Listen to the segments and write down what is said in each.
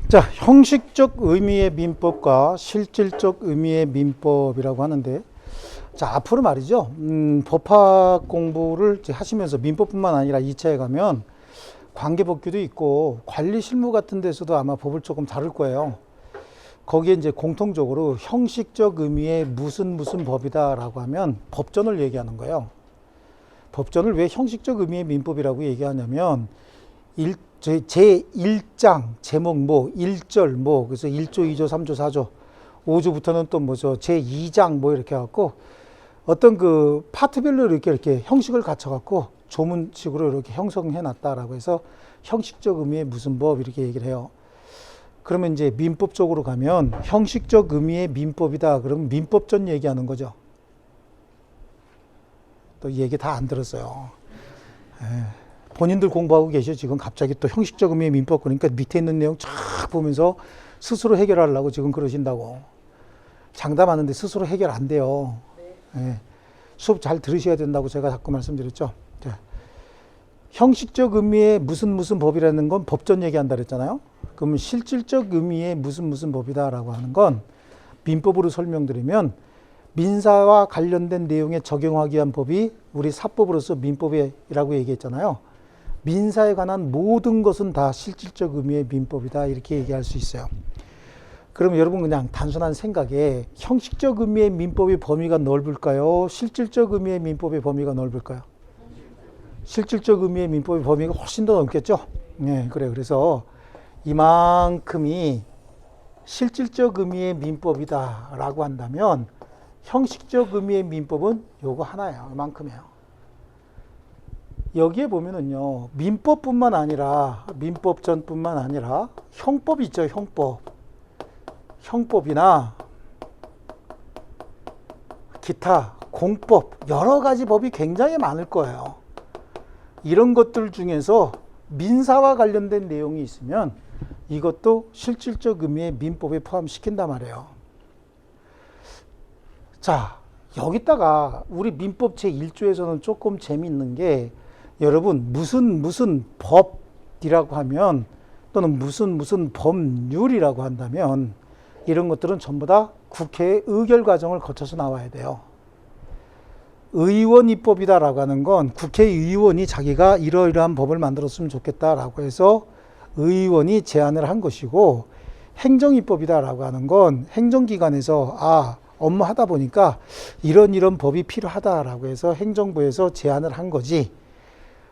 자, 형식적 의미의 민법과 실질적 의미의 민법이라고 하는데, 자, 앞으로 말이죠. 법학 공부를 이제 하시면서 민법뿐만 아니라 2차에 가면 관계법규도 있고 관리 실무 같은 데서도 아마 법을 조금 다룰 거예요. 거기에 이제 공통적으로 형식적 의미의 무슨 법이다라고 하면 법전을 얘기하는 거예요. 법전을 왜 형식적 의미의 민법이라고 얘기하냐면 제1장 제목 뭐 1절 뭐 그래서 1조 2조 3조 4조 5조부터는 또 뭐죠 제2장 뭐 이렇게 해갖고 어떤 그 파트별로 이렇게 형식을 갖춰갖고 조문식으로 이렇게 형성해 놨다라고 해서 형식적 의미의 무슨 법 이렇게 얘기를 해요. 그러면 이제 민법 쪽으로 가면 형식적 의미의 민법이다. 그러면 민법전 얘기하는 거죠. 또 얘기 다 안 들었어요. 본인들 공부하고 계셔. 지금 갑자기 또 형식적 의미의 민법 그러니까 밑에 있는 내용 쫙 보면서 스스로 해결하려고 지금 그러신다고. 장담하는데 스스로 해결 안 돼요. 네. 수업 잘 들으셔야 된다고 제가 자꾸 말씀드렸죠. 자, 형식적 의미의 무슨 법이라는 건 법전 얘기한다 그랬잖아요. 그러면 실질적 의미의 무슨 법이다라고 하는 건 민법으로 설명드리면 민사와 관련된 내용에 적용하기 위한 법이 우리 사법으로서 민법이라고 얘기했잖아요. 민사에 관한 모든 것은 다 실질적 의미의 민법이다 이렇게 얘기할 수 있어요. 그러면 여러분 그냥 단순한 생각에 형식적 의미의 민법의 범위가 넓을까요? 실질적 의미의 민법의 범위가 넓을까요? 실질적 의미의 민법의 범위가 훨씬 더 넓겠죠? 네, 그래요. 그래서 이만큼이 실질적 의미의 민법이다라고 한다면 형식적 의미의 민법은 요거 하나예요. 이만큼이에요. 여기에 보면은요, 민법뿐만 아니라, 민법전뿐만 아니라, 형법 있죠, 형법. 형법이나 기타, 공법, 여러 가지 법이 굉장히 많을 거예요. 이런 것들 중에서 민사와 관련된 내용이 있으면 이것도 실질적 의미의 민법에 포함시킨단 말이에요. 자, 여기다가 우리 민법 제1조에서는 조금 재미있는 게 여러분 무슨 법이라고 하면 또는 무슨 법률이라고 한다면 이런 것들은 전부 다 국회의 의결 과정을 거쳐서 나와야 돼요. 의원 입법이다라고 하는 건 국회의원이 자기가 이러이러한 법을 만들었으면 좋겠다라고 해서 의원이 제안을 한 것이고 행정입법이다라고 하는 건 행정기관에서 업무하다 보니까 이런 법이 필요하다라고 해서 행정부에서 제안을 한 거지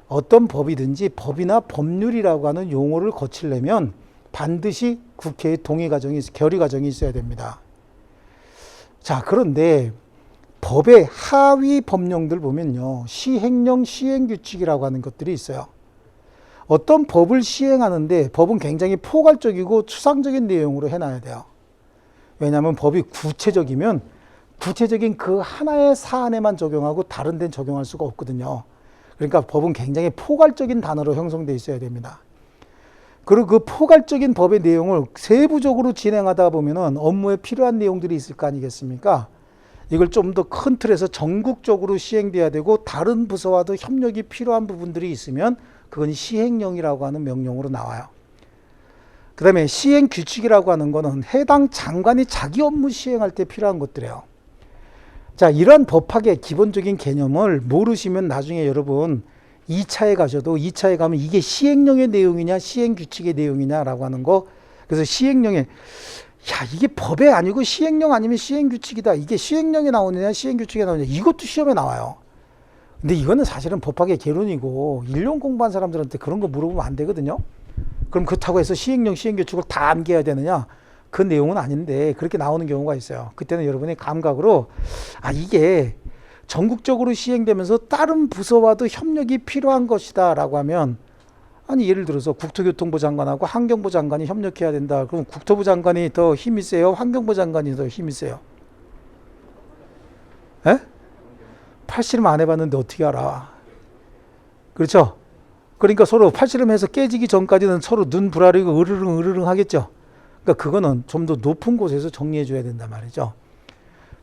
어떤 법이든지 법이나 법률이라고 하는 용어를 거치려면 반드시 국회의 동의 과정이, 결의 과정이 있어야 됩니다. 자, 그런데 법의 하위 법령들 보면요. 시행령, 시행규칙이라고 하는 것들이 있어요. 어떤 법을 시행하는데 법은 굉장히 포괄적이고 추상적인 내용으로 해놔야 돼요. 왜냐하면 법이 구체적이면 구체적인 그 하나의 사안에만 적용하고 다른 데는 적용할 수가 없거든요. 그러니까 법은 굉장히 포괄적인 단어로 형성되어 있어야 됩니다. 그리고 그 포괄적인 법의 내용을 세부적으로 진행하다 보면은 업무에 필요한 내용들이 있을 거 아니겠습니까? 이걸 좀 더 큰 틀에서 전국적으로 시행돼야 되고 다른 부서와도 협력이 필요한 부분들이 있으면 그건 시행령이라고 하는 명령으로 나와요. 그 다음에 시행규칙이라고 하는 거는 해당 장관이 자기 업무 시행할 때 필요한 것들이에요. 자, 이러한 법학의 기본적인 개념을 모르시면 나중에 여러분 2차에 가셔도 2차에 가면 이게 시행령의 내용이냐 시행규칙의 내용이냐라고 하는 거. 그래서 시행령에 이게 법에 아니고 시행령 아니면 시행규칙이다. 이게 시행령에 나오느냐 시행규칙에 나오느냐 이것도 시험에 나와요. 근데 이거는 사실은 법학의 개론이고 일용 공부한 사람들한테 그런 거 물어보면 안 되거든요. 그럼 그렇다고 해서 시행령 시행규칙을 다 암기해야 되느냐? 그 내용은 아닌데 그렇게 나오는 경우가 있어요. 그때는 여러분이 감각으로 이게 전국적으로 시행되면서 다른 부서와도 협력이 필요한 것이다 라고 하면 예를 들어서 국토교통부 장관하고 환경부 장관이 협력해야 된다. 그럼 국토부 장관이 더 힘이 세요? 환경부 장관이 더 힘이 세요? 에? 팔씨름 안 해봤는데 어떻게 알아? 그렇죠? 그러니까 서로 팔씨름해서 깨지기 전까지는 서로 눈 부라리고 으르릉 하겠죠? 그러니까 그거는 좀 더 높은 곳에서 정리해 줘야 된단 말이죠.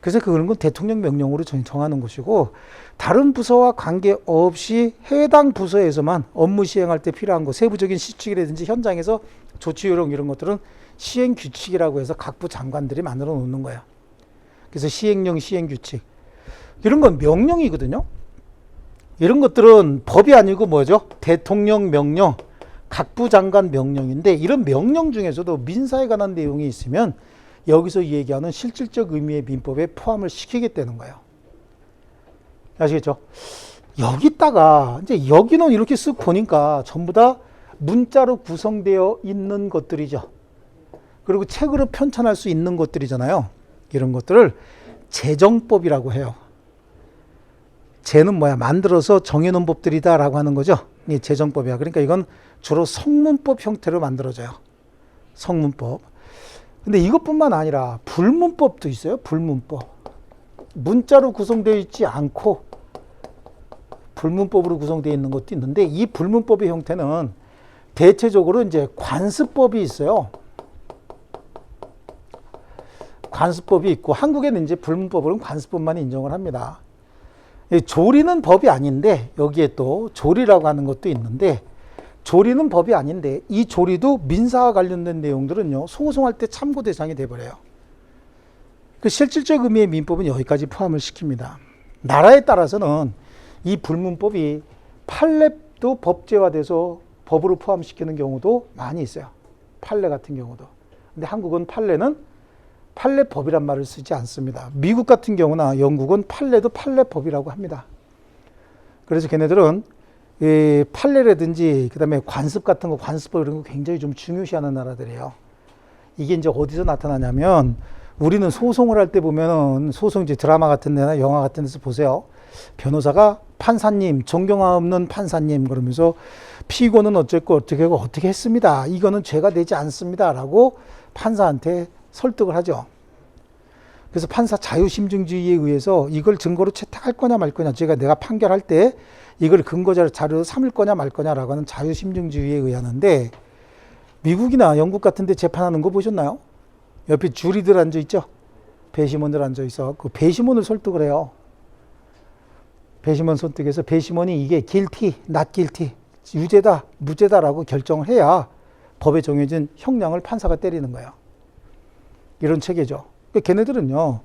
그래서 그런 건 대통령 명령으로 정하는 것이고 다른 부서와 관계없이 해당 부서에서만 업무 시행할 때 필요한 거 세부적인 시축이라든지 현장에서 조치 요령 이런 것들은 시행규칙이라고 해서 각부 장관들이 만들어 놓는 거예요. 그래서 시행령, 시행규칙. 이런 건 명령이거든요. 이런 것들은 법이 아니고 뭐죠? 대통령 명령, 각부 장관 명령인데 이런 명령 중에서도 민사에 관한 내용이 있으면 여기서 얘기하는 실질적 의미의 민법에 포함을 시키겠다는 거예요. 아시겠죠? 여기다가 이제 여기는 이렇게 쓱 보니까 전부 다 문자로 구성되어 있는 것들이죠. 그리고 책으로 편찬할 수 있는 것들이잖아요. 이런 것들을 제정법이라고 해요. 제는 뭐야? 만들어서 정해놓은 법들이다라고 하는 거죠. 이 제정법이야. 그러니까 이건 주로 성문법 형태로 만들어져요. 성문법. 근데 이것뿐만 아니라 불문법도 있어요. 불문법. 문자로 구성되어 있지 않고 불문법으로 구성되어 있는 것도 있는데 이 불문법의 형태는 대체적으로 이제 관습법이 있어요. 관습법이 있고 한국에는 이제 불문법으로는 관습법만 인정을 합니다. 조리는 법이 아닌데 여기에 또 조리라고 하는 것도 있는데 조리는 법이 아닌데 이 조리도 민사와 관련된 내용들은요 소송할 때 참고 대상이 돼버려요. 그 실질적 의미의 민법은 여기까지 포함을 시킵니다. 나라에 따라서는 이 불문법이 판례도 법제화돼서 법으로 포함시키는 경우도 많이 있어요. 판례 같은 경우도. 근데 한국은 판례는 판례법이란 말을 쓰지 않습니다. 미국 같은 경우나 영국은 판례도 판례법이라고 합니다. 그래서 걔네들은 이 판례라든지 그다음에 관습 같은 거, 관습법 이런 거 굉장히 좀 중요시하는 나라들이에요. 이게 이제 어디서 나타나냐면 우리는 소송을 할 때 보면은 소송 이제 드라마 같은 데나 영화 같은 데서 보세요. 변호사가 판사님, 존경 없는 판사님 그러면서 피고는 어쨌고 어떻게 하고 어떻게 했습니다. 이거는 죄가 되지 않습니다라고 판사한테 설득을 하죠. 그래서 판사 자유심증주의에 의해서 이걸 증거로 채택할 거냐 말 거냐, 내가 판결할 때 이걸 근거 자료로 삼을 거냐 말 거냐라고 하는 자유심증주의에 의하는데 미국이나 영국 같은 데 재판하는 거 보셨나요? 옆에 주리들 앉아 있죠? 배심원들 앉아 있어. 그 배심원을 설득을 해요. 배심원 설득해서 배심원이 이게 guilty, not guilty, 유죄다, 무죄다라고 결정을 해야 법에 정해진 형량을 판사가 때리는 거예요. 이런 체계죠. 그러니까 걔네들은요,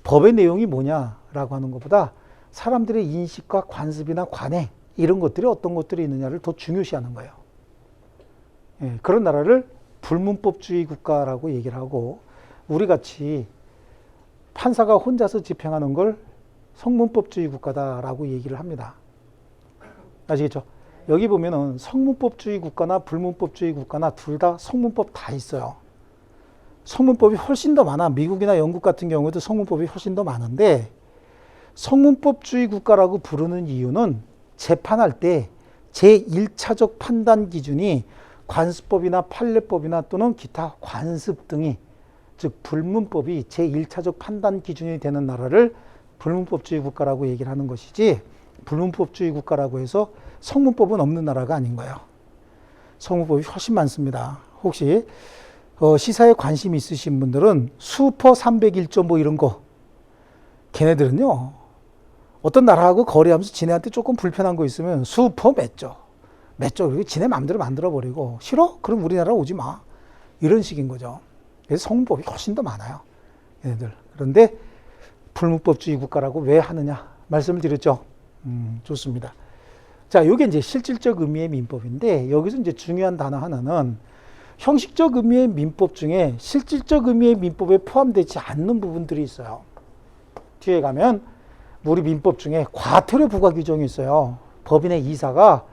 법의 내용이 뭐냐라고 하는 것보다 사람들의 인식과 관습이나 관행, 이런 것들이 어떤 것들이 있느냐를 더 중요시하는 거예요. 예, 그런 나라를 불문법주의 국가라고 얘기를 하고, 우리 같이 판사가 혼자서 집행하는 걸 성문법주의 국가다라고 얘기를 합니다. 아시겠죠? 여기 보면은 성문법주의 국가나 불문법주의 국가나 둘 다 성문법 다 있어요. 성문법이 훨씬 더 많아. 미국이나 영국 같은 경우에도 성문법이 훨씬 더 많은데 성문법주의 국가라고 부르는 이유는 재판할 때 제1차적 판단 기준이 관습법이나 판례법이나 또는 기타 관습 등이, 즉 불문법이 제1차적 판단 기준이 되는 나라를 불문법주의 국가라고 얘기를 하는 것이지, 불문법주의 국가라고 해서 성문법은 없는 나라가 아닌 거예요. 성문법이 훨씬 많습니다. 혹시 시사에 관심 있으신 분들은 슈퍼 301조 뭐 이런 거, 걔네들은요 어떤 나라하고 거래하면서 지네한테 조금 불편한 거 있으면 슈퍼 몇 조, 그리고 지네 마음대로 만들어버리고, 싫어? 그럼 우리나라 오지 마. 이런 식인 거죠. 그래서 성문법이 훨씬 더 많아요, 얘네들. 그런데 불문법주의 국가라고 왜 하느냐 말씀을 드렸죠. 좋습니다. 자, 이게 이제 실질적 의미의 민법인데, 여기서 이제 중요한 단어 하나는 형식적 의미의 민법 중에 실질적 의미의 민법에 포함되지 않는 부분들이 있어요. 뒤에 가면 우리 민법 중에 과태료 부과 규정이 있어요. 법인의 이사가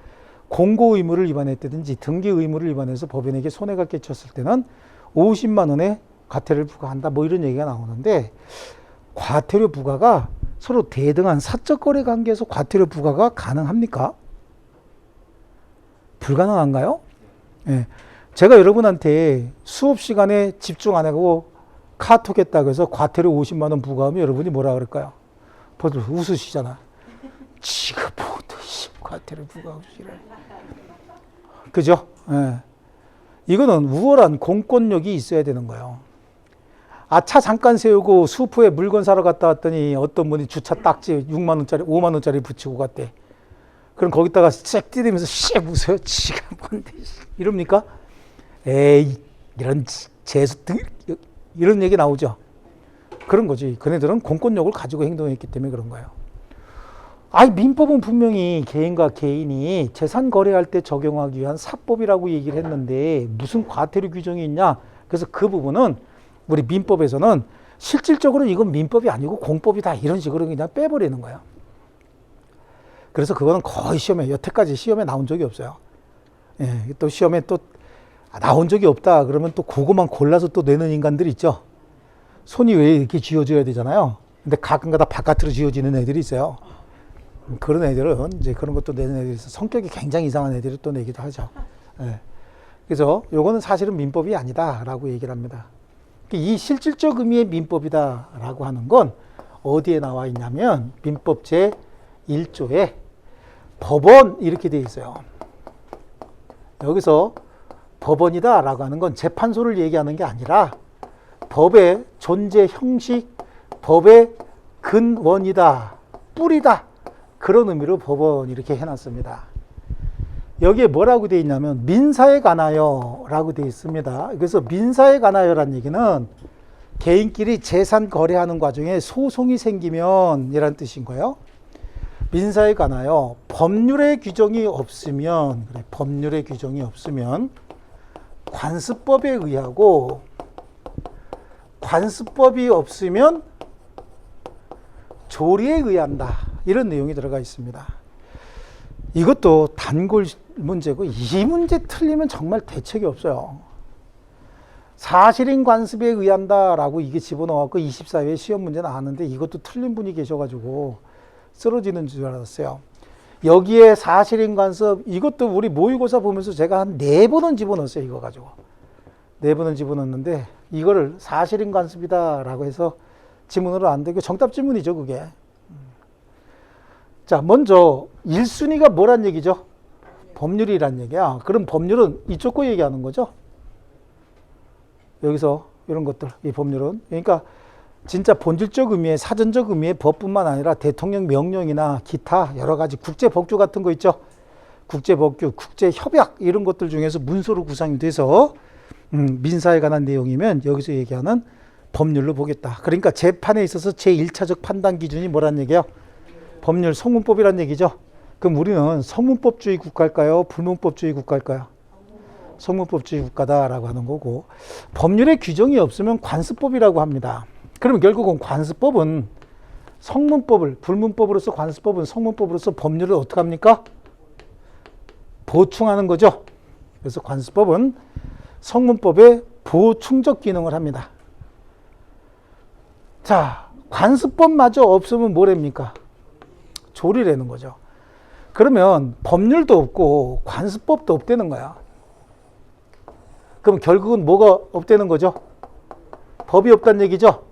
공고 의무를 위반했다든지 등기 의무를 위반해서 법인에게 손해가 끼쳤을 때는 50만 원의 과태료를 부과한다, 뭐 이런 얘기가 나오는데, 과태료 부과가 서로 대등한 사적 거래 관계에서 과태료 부과가 가능합니까? 불가능한가요? 예. 제가 여러분한테 수업 시간에 집중 안 하고 카톡했다고 해서 과태료 50만 원 부과하면 여러분이 뭐라 그럴까요? 보통 웃으시잖아. 지가 뭐도 과태료 부과하고 싫어. 그죠? 예. 이거는 우월한 공권력이 있어야 되는 거예요. 아, 차 잠깐 세우고 수포에 물건 사러 갔다 왔더니 어떤 분이 주차 딱지 6만 원짜리, 5만 원짜리 붙이고 갔대. 그럼 거기다가 씩 뛰면서 씩 웃어요. 지가 뭔데 이럽니까? 에이, 이런 이런 얘기 나오죠. 그런 거지. 그네들은 공권력을 가지고 행동했기 때문에 그런 거예요. 아니, 민법은 분명히 개인과 개인이 재산 거래할 때 적용하기 위한 사법이라고 얘기를 했는데 무슨 과태료 규정이 있냐? 그래서 그 부분은 우리 민법에서는 실질적으로 이건 민법이 아니고 공법이다 이런 식으로 그냥 빼버리는 거예요. 그래서 그거는 거의 여태까지 시험에 나온 적이 없어요. 예, 또 시험에 또 나온 적이 없다 그러면 또 그거만 골라서 또 내는 인간들이 있죠. 손이 왜 이렇게 쥐어져야 되잖아요. 근데 가끔가다 바깥으로 쥐어지는 애들이 있어요. 그런 애들은 이제 그런 것도 내는 애들이 있어. 성격이 굉장히 이상한 애들이 또 내기도 하죠. 예. 그래서 요거는 사실은 민법이 아니다라고 얘기를 합니다. 이 실질적 의미의 민법이다라고 하는 건 어디에 나와 있냐면 민법 제 1조에 법원 이렇게 돼 있어요. 여기서 법원이다라고 하는 건 재판소를 얘기하는 게 아니라 법의 존재 형식, 법의 근원이다, 뿌리다. 그런 의미로 법원 이렇게 해놨습니다. 여기에 뭐라고 되어 있냐면 민사에 관하여 라고 되어 있습니다. 그래서 민사에 관하여란 얘기는 개인끼리 재산 거래하는 과정에 소송이 생기면 이란 뜻인 거예요. 민사에 관하여 법률의 규정이 없으면, 그래, 법률의 규정이 없으면 관습법에 의하고 관습법이 없으면 조리에 의한다. 이런 내용이 들어가 있습니다. 이것도 단골 문제고 이 문제 틀리면 정말 대책이 없어요. 사실인 관습에 의한다라고 이게 집어넣어갖고 24회 시험 문제 나왔는데 이것도 틀린 분이 계셔가지고 쓰러지는 줄 알았어요. 여기에 사실인 관습 이것도 우리 모의고사 보면서 제가 한 4번은 집어넣었어요. 이거 가지고 4번은 집어넣었는데 이거를 사실인 관습이다라고 해서 지문으로 안 되고 정답 지문이죠 그게. 자, 먼저 1순위가 뭐란 얘기죠? 법률이란 얘기야. 그럼 법률은 이쪽 거 얘기하는 거죠? 여기서 이런 것들, 이 법률은. 그러니까 진짜 본질적 의미의, 사전적 의미의 법뿐만 아니라 대통령 명령이나 기타 여러 가지 국제법규 같은 거 있죠? 국제법규, 국제협약 이런 것들 중에서 문서로 구성이 돼서 민사에 관한 내용이면 여기서 얘기하는 법률로 보겠다. 그러니까 재판에 있어서 제1차적 판단 기준이 뭐란 얘기예요? 법률 성문법이란 얘기죠. 그럼 우리는 성문법주의 국가일까요? 불문법주의 국가일까요? 성문법주의 국가다라고 하는 거고, 법률의 규정이 없으면 관습법이라고 합니다. 그러면 결국은 관습법은 성문법을, 불문법으로서 관습법은 성문법으로서 법률을 어떻게 합니까? 보충하는 거죠. 그래서 관습법은 성문법의 보충적 기능을 합니다. 자, 관습법마저 없으면 뭐랍니까? 조리라는 거죠. 그러면 법률도 없고 관습법도 없다는 거야. 그럼 결국은 뭐가 없다는 거죠? 법이 없다는 얘기죠?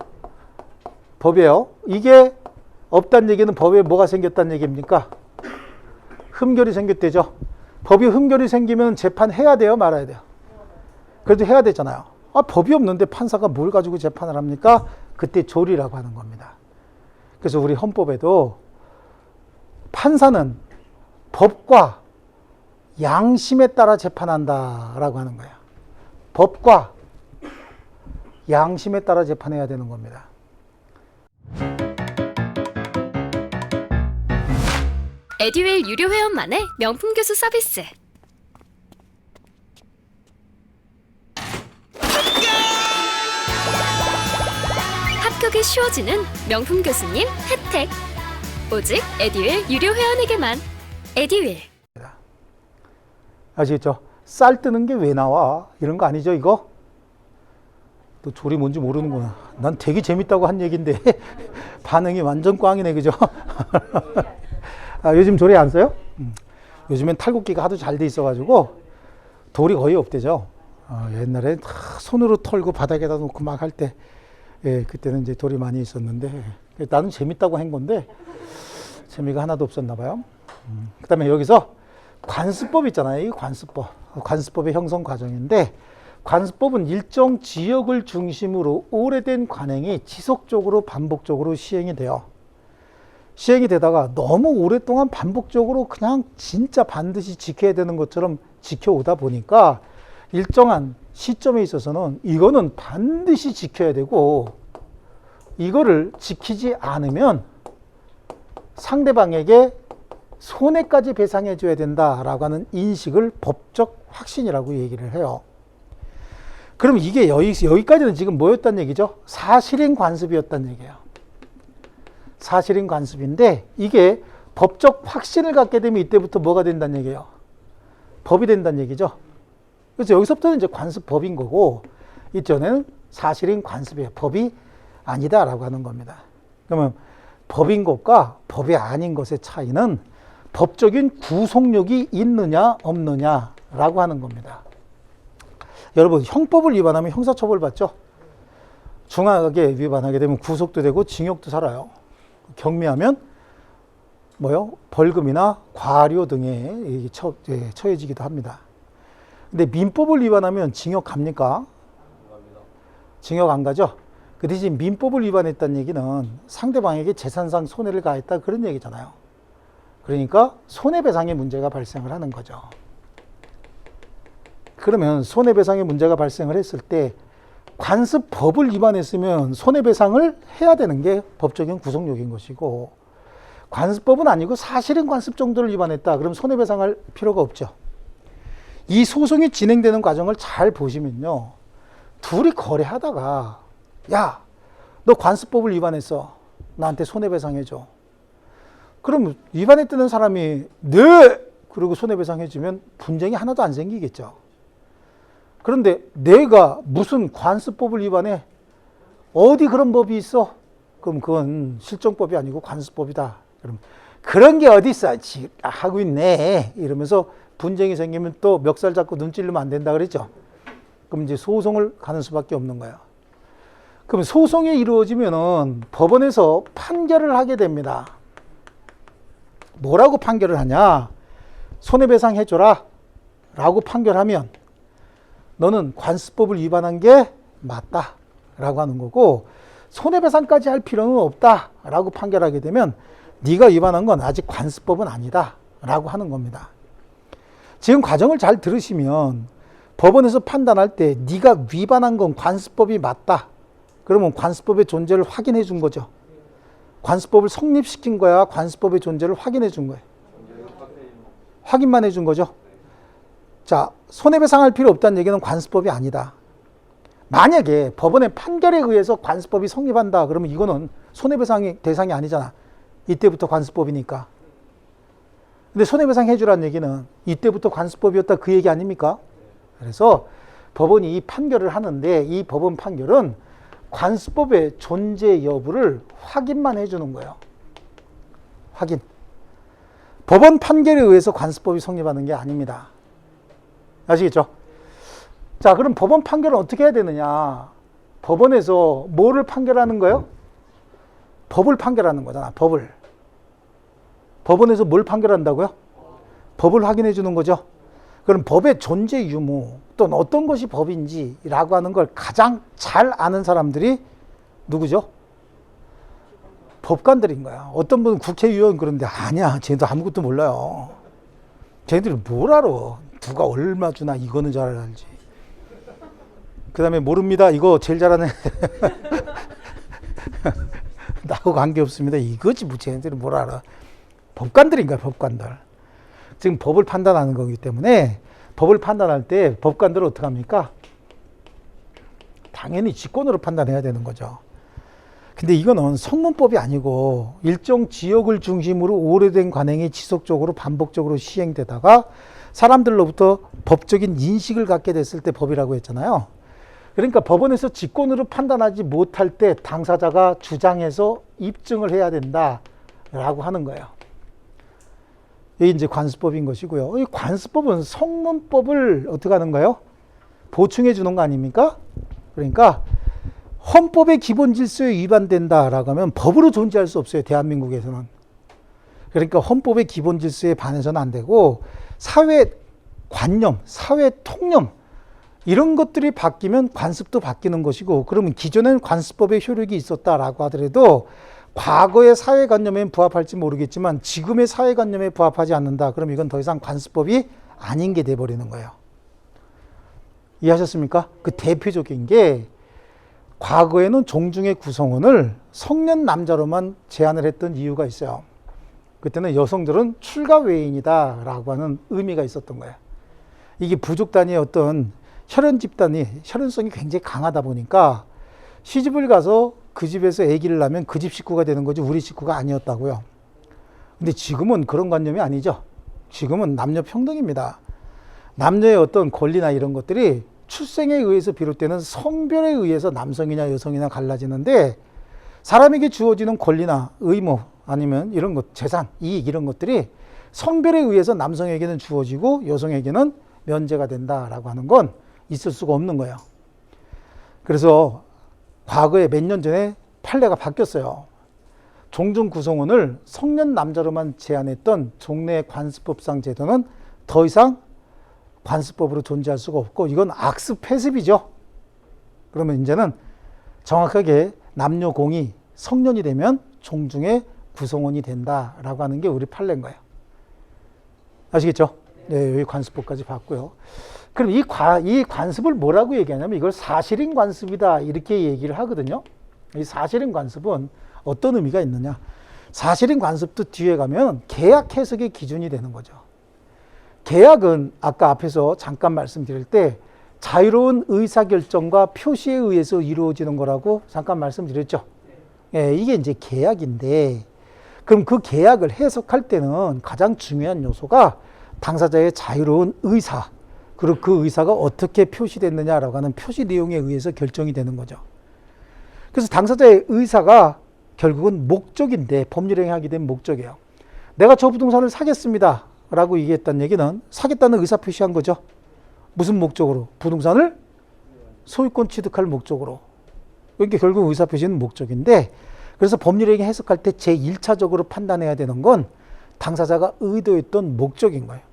법이에요. 이게 없다는 얘기는 법에 뭐가 생겼다는 얘기입니까? 흠결이 생겼대죠. 법이 흠결이 생기면 재판해야 돼요? 말아야 돼요? 그래도 해야 되잖아요. 아, 법이 없는데 판사가 뭘 가지고 재판을 합니까? 그때 조리라고 하는 겁니다. 그래서 우리 헌법에도 판사는 법과 양심에 따라 재판한다라고 하는 거예요. 법과 양심에 따라 재판해야 되는 겁니다. 에듀윌 유료 회원만의 명품 교수 서비스. 합격이 쉬워지는 명품 교수님 혜택. 오직 에듀윌 유료 회원에게만. 에듀윌. 아시겠죠? 쌀 뜨는 게 왜 나와? 이런 거 아니죠, 이거? 또 조리 뭔지 모르는구나. 난 되게 재밌다고 한 얘기인데 반응이 완전 꽝이네, 그죠? 아, 요즘 조리 안 써요? 요즘엔 탈곡기가 하도 잘 돼 있어가지고 돌이 거의 없대죠. 옛날에 손으로 털고 바닥에다 놓고 막 할 때, 예, 그때는 이제 돌이 많이 있었는데 나는 재밌다고 한 건데 재미가 하나도 없었나 봐요. 그 다음에 여기서 관습법 있잖아요. 이 관습법. 관습법의 형성 과정인데 관습법은 일정 지역을 중심으로 오래된 관행이 지속적으로 반복적으로 시행이 돼요. 시행이 되다가 너무 오랫동안 반복적으로 그냥 진짜 반드시 지켜야 되는 것처럼 지켜오다 보니까 일정한 시점에 있어서는 이거는 반드시 지켜야 되고 이거를 지키지 않으면 상대방에게 손해까지 배상해 줘야 된다라고 하는 인식을 법적 확신이라고 얘기를 해요. 그럼 이게 여기까지는 지금 뭐였단 얘기죠? 사실인 관습이었단 얘기예요. 사실인 관습인데 이게 법적 확신을 갖게 되면 이때부터 뭐가 된다는 얘기예요? 법이 된다는 얘기죠. 그래서 여기서부터는 이제 관습법인 거고 이전에는 사실인 관습이에요. 법이 아니다라고 하는 겁니다. 그러면 법인 것과 법이 아닌 것의 차이는 법적인 구속력이 있느냐 없느냐라고 하는 겁니다. 여러분 형법을 위반하면 형사처벌 받죠. 중하게 위반하게 되면 구속도 되고 징역도 살아요. 경미하면 뭐요? 벌금이나 과료 등에 처해지기도 합니다. 근데 민법을 위반하면 징역 갑니까? 징역 안 가죠. 그 대신 민법을 위반했다는 얘기는 상대방에게 재산상 손해를 가했다 그런 얘기잖아요. 그러니까 손해배상의 문제가 발생을 하는 거죠. 그러면 손해배상의 문제가 발생을 했을 때 관습법을 위반했으면 손해배상을 해야 되는 게 법적인 구속력인 것이고 관습법은 아니고 사실은 관습 정도를 위반했다. 그럼 손해배상할 필요가 없죠. 이 소송이 진행되는 과정을 잘 보시면요. 둘이 거래하다가 야, 너 관습법을 위반했어. 나한테 손해배상해줘. 그럼 위반했다는 사람이 네! 그리고 손해배상해주면 분쟁이 하나도 안 생기겠죠. 그런데 내가 무슨 관습법을 위반해? 어디 그런 법이 있어? 그럼 그건 실정법이 아니고 관습법이다. 그럼 그런 게 어디 있어? 하고 있네. 이러면서 분쟁이 생기면 또 멱살 잡고 눈 찔르면 안 된다 그랬죠. 그럼 이제 소송을 가는 수밖에 없는 거예요. 그럼 소송이 이루어지면은 법원에서 판결을 하게 됩니다. 뭐라고 판결을 하냐? 손해배상 해줘라 라고 판결하면 너는 관습법을 위반한 게 맞다 라고 하는 거고 손해배상까지 할 필요는 없다 라고 판결하게 되면 네가 위반한 건 아직 관습법은 아니다 라고 하는 겁니다. 지금 과정을 잘 들으시면 법원에서 판단할 때 네가 위반한 건 관습법이 맞다. 그러면 관습법의 존재를 확인해 준 거죠. 관습법을 성립시킨 거야? 관습법의 존재를 확인해 준 거예요? 확인만 해 준 거죠. 자, 손해배상할 필요 없다는 얘기는 관습법이 아니다. 만약에 법원의 판결에 의해서 관습법이 성립한다. 그러면 이거는 손해배상의 대상이 아니잖아. 이때부터 관습법이니까. 근데 손해배상 해주라는 얘기는 이때부터 관습법이었다 그 얘기 아닙니까? 그래서 법원이 이 판결을 하는데 이 법원 판결은 관습법의 존재 여부를 확인만 해주는 거예요. 확인. 법원 판결에 의해서 관습법이 성립하는 게 아닙니다. 아시겠죠? 자, 그럼 법원 판결은 어떻게 해야 되느냐? 법원에서 뭐를 판결하는 거예요? 법을 판결하는 거잖아. 법을. 법원에서 뭘 판결한다고요? 법을 확인해 주는 거죠. 그럼 법의 존재 유무 또는 어떤 것이 법인지라고 하는 걸 가장 잘 아는 사람들이 누구죠? 법관들인 거야. 어떤 분은 국회의원 그런데 아니야. 쟤도 아무것도 몰라요. 쟤들은 뭘 알아. 누가 얼마 주나 이거는 잘 알지. 그 다음에 모릅니다. 이거 제일 잘하는 나하고 관계없습니다. 이거지 뭐 쟤들은 뭘 알아. 법관들인 거야. 법관들. 지금 법을 판단하는 거기 때문에 법을 판단할 때 법관들은 어떻게 합니까? 당연히 직권으로 판단해야 되는 거죠. 근데 이거는 성문법이 아니고 일정 지역을 중심으로 오래된 관행이 지속적으로 반복적으로 시행되다가 사람들로부터 법적인 인식을 갖게 됐을 때 법이라고 했잖아요. 그러니까 법원에서 직권으로 판단하지 못할 때 당사자가 주장해서 입증을 해야 된다라고 하는 거예요. 이게 이제 관습법인 것이고요. 이 관습법은 성문법을 어떻게 하는 거예요? 보충해 주는 거 아닙니까? 그러니까 헌법의 기본 질서에 위반된다라고 하면 법으로 존재할 수 없어요. 대한민국에서는. 그러니까 헌법의 기본 질서에 반해서는 안 되고 사회 관념, 사회 통념 이런 것들이 바뀌면 관습도 바뀌는 것이고 그러면 기존엔 관습법의 효력이 있었다라고 하더라도 과거의 사회관념에 부합할지 모르겠지만 지금의 사회관념에 부합하지 않는다. 그럼 이건 더 이상 관습법이 아닌 게 돼버리는 거예요. 이해하셨습니까? 그 대표적인 게 과거에는 종중의 구성원을 성년 남자로만 제한을 했던 이유가 있어요. 그때는 여성들은 출가 외인이다 라고 하는 의미가 있었던 거예요. 이게 부족 단위의 어떤 혈연 집단이 혈연성이 굉장히 강하다 보니까 시집을 가서 그 집에서 아기를 낳으면 그 집 식구가 되는 거지 우리 식구가 아니었다고요. 근데 지금은 그런 관념이 아니죠. 지금은 남녀 평등입니다. 남녀의 어떤 권리나 이런 것들이 출생에 의해서 비롯되는 성별에 의해서 남성이냐 여성이냐 갈라지는데 사람에게 주어지는 권리나 의무 아니면 이런 것, 재산, 이익 이런 것들이 성별에 의해서 남성에게는 주어지고 여성에게는 면제가 된다라고 하는 건 있을 수가 없는 거예요. 그래서 과거에 몇 년 전에 판례가 바뀌었어요. 종중 구성원을 성년 남자로만 제한했던 종래 관습법상 제도는 더 이상 관습법으로 존재할 수가 없고 이건 악습 폐습이죠. 그러면 이제는 정확하게 남녀 공이 성년이 되면 종중의 구성원이 된다라고 하는 게 우리 판례인 거예요. 아시겠죠? 네, 여기 관습법까지 봤고요. 그럼 이 관습을 뭐라고 얘기하냐면 이걸 사실인 관습이다 이렇게 얘기를 하거든요. 이 사실인 관습은 어떤 의미가 있느냐? 사실인 관습도 뒤에 가면 계약 해석의 기준이 되는 거죠. 계약은 아까 앞에서 잠깐 말씀드릴 때 자유로운 의사결정과 표시에 의해서 이루어지는 거라고 잠깐 말씀드렸죠. 예, 이게 이제 계약인데 그럼 그 계약을 해석할 때는 가장 중요한 요소가 당사자의 자유로운 의사 그리고 그 의사가 어떻게 표시됐느냐라고 하는 표시 내용에 의해서 결정이 되는 거죠. 그래서 당사자의 의사가 결국은 목적인데 법률 행하게 된 목적이에요. 내가 저 부동산을 사겠습니다 라고 얘기했다는 얘기는 사겠다는 의사 표시한 거죠. 무슨 목적으로? 부동산을 소유권 취득할 목적으로. 그러니까 결국 의사 표시는 목적인데 그래서 법률 행위 해석할 때 제1차적으로 판단해야 되는 건 당사자가 의도했던 목적인 거예요.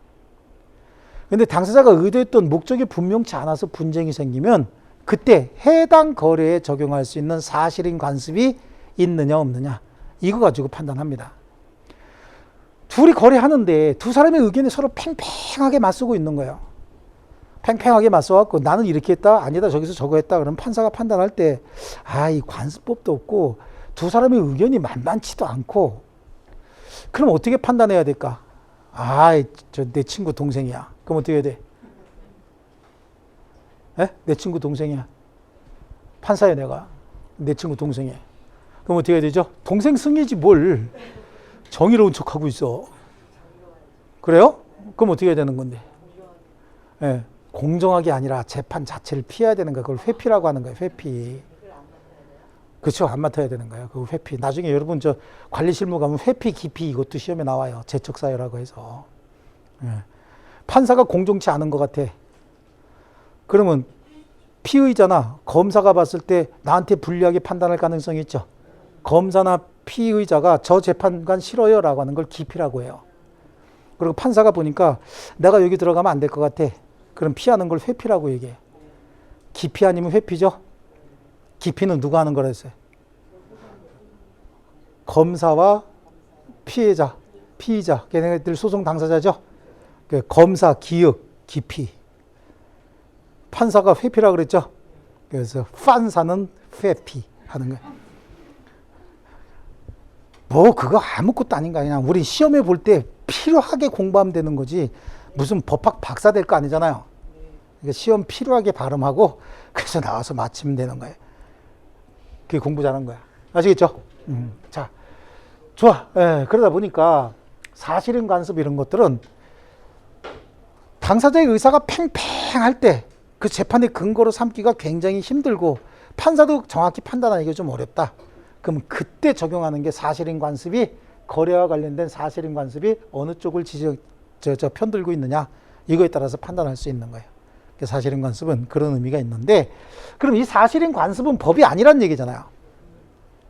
근데 당사자가 의도했던 목적이 분명치 않아서 분쟁이 생기면 그때 해당 거래에 적용할 수 있는 사실인 관습이 있느냐 없느냐 이거 가지고 판단합니다. 둘이 거래하는데 두 사람의 의견이 서로 팽팽하게 맞서고 있는 거예요. 팽팽하게 맞서갖고 나는 이렇게 했다 아니다 저기서 저거 했다 그러면 판사가 판단할 때 이 관습법도 없고 두 사람의 의견이 만만치도 않고 그럼 어떻게 판단해야 될까? 저 내 친구 동생이야. 그럼 어떻게 해야 돼? 내 친구 동생이야. 판사야 내가. 내 친구 동생이야. 그럼 어떻게 해야 되죠? 동생 승리지 뭘 정의로운 척하고 있어. 그래요? 그럼 어떻게 해야 되는 건데? 공정하게 아니라 재판 자체를 피해야 되는 거야. 그걸 회피라고 하는 거예요. 회피. 그렇죠. 안 맡아야 되는 거예요. 그 회피. 나중에 여러분 저 관리 실무 가면 회피, 기피 이것도 시험에 나와요. 재척사유라고 해서. 판사가 공정치 않은 것 같아. 그러면 피의자나 검사가 봤을 때 나한테 불리하게 판단할 가능성이 있죠. 검사나 피의자가 저 재판관 싫어요 라고 하는 걸 기피라고 해요. 그리고 판사가 보니까 내가 여기 들어가면 안 될 것 같아. 그럼 피하는 걸 회피라고 얘기해. 기피 아니면 회피죠. 기피는 누가 하는 거라 했어요? 검사와 피해자, 피의자, 걔네들 소송 당사자죠. 검사, 기역, 기피. 판사가 회피라고 그랬죠. 그래서 판사는 회피 하는 거예요. 뭐 그거 아무것도 아닌 거 아니냐. 우리 시험에 볼 때 필요하게 공부하면 되는 거지 무슨 법학 박사 될 거 아니잖아요. 그러니까 시험 필요하게 발음하고 그래서 나와서 맞히면 되는 거예요. 그게 공부 잘한 거야. 아시겠죠? 자, 좋아. 그러다 보니까 사실인 관습 이런 것들은 당사자의 의사가 팽팽할 때 그 재판의 근거로 삼기가 굉장히 힘들고 판사도 정확히 판단하기가 좀 어렵다. 그럼 그때 적용하는 게 사실인 관습이 거래와 관련된 사실인 관습이 어느 쪽을 편들고 있느냐 이거에 따라서 판단할 수 있는 거예요. 사실인 관습은 그런 의미가 있는데 그럼 이 사실인 관습은 법이 아니란 얘기잖아요.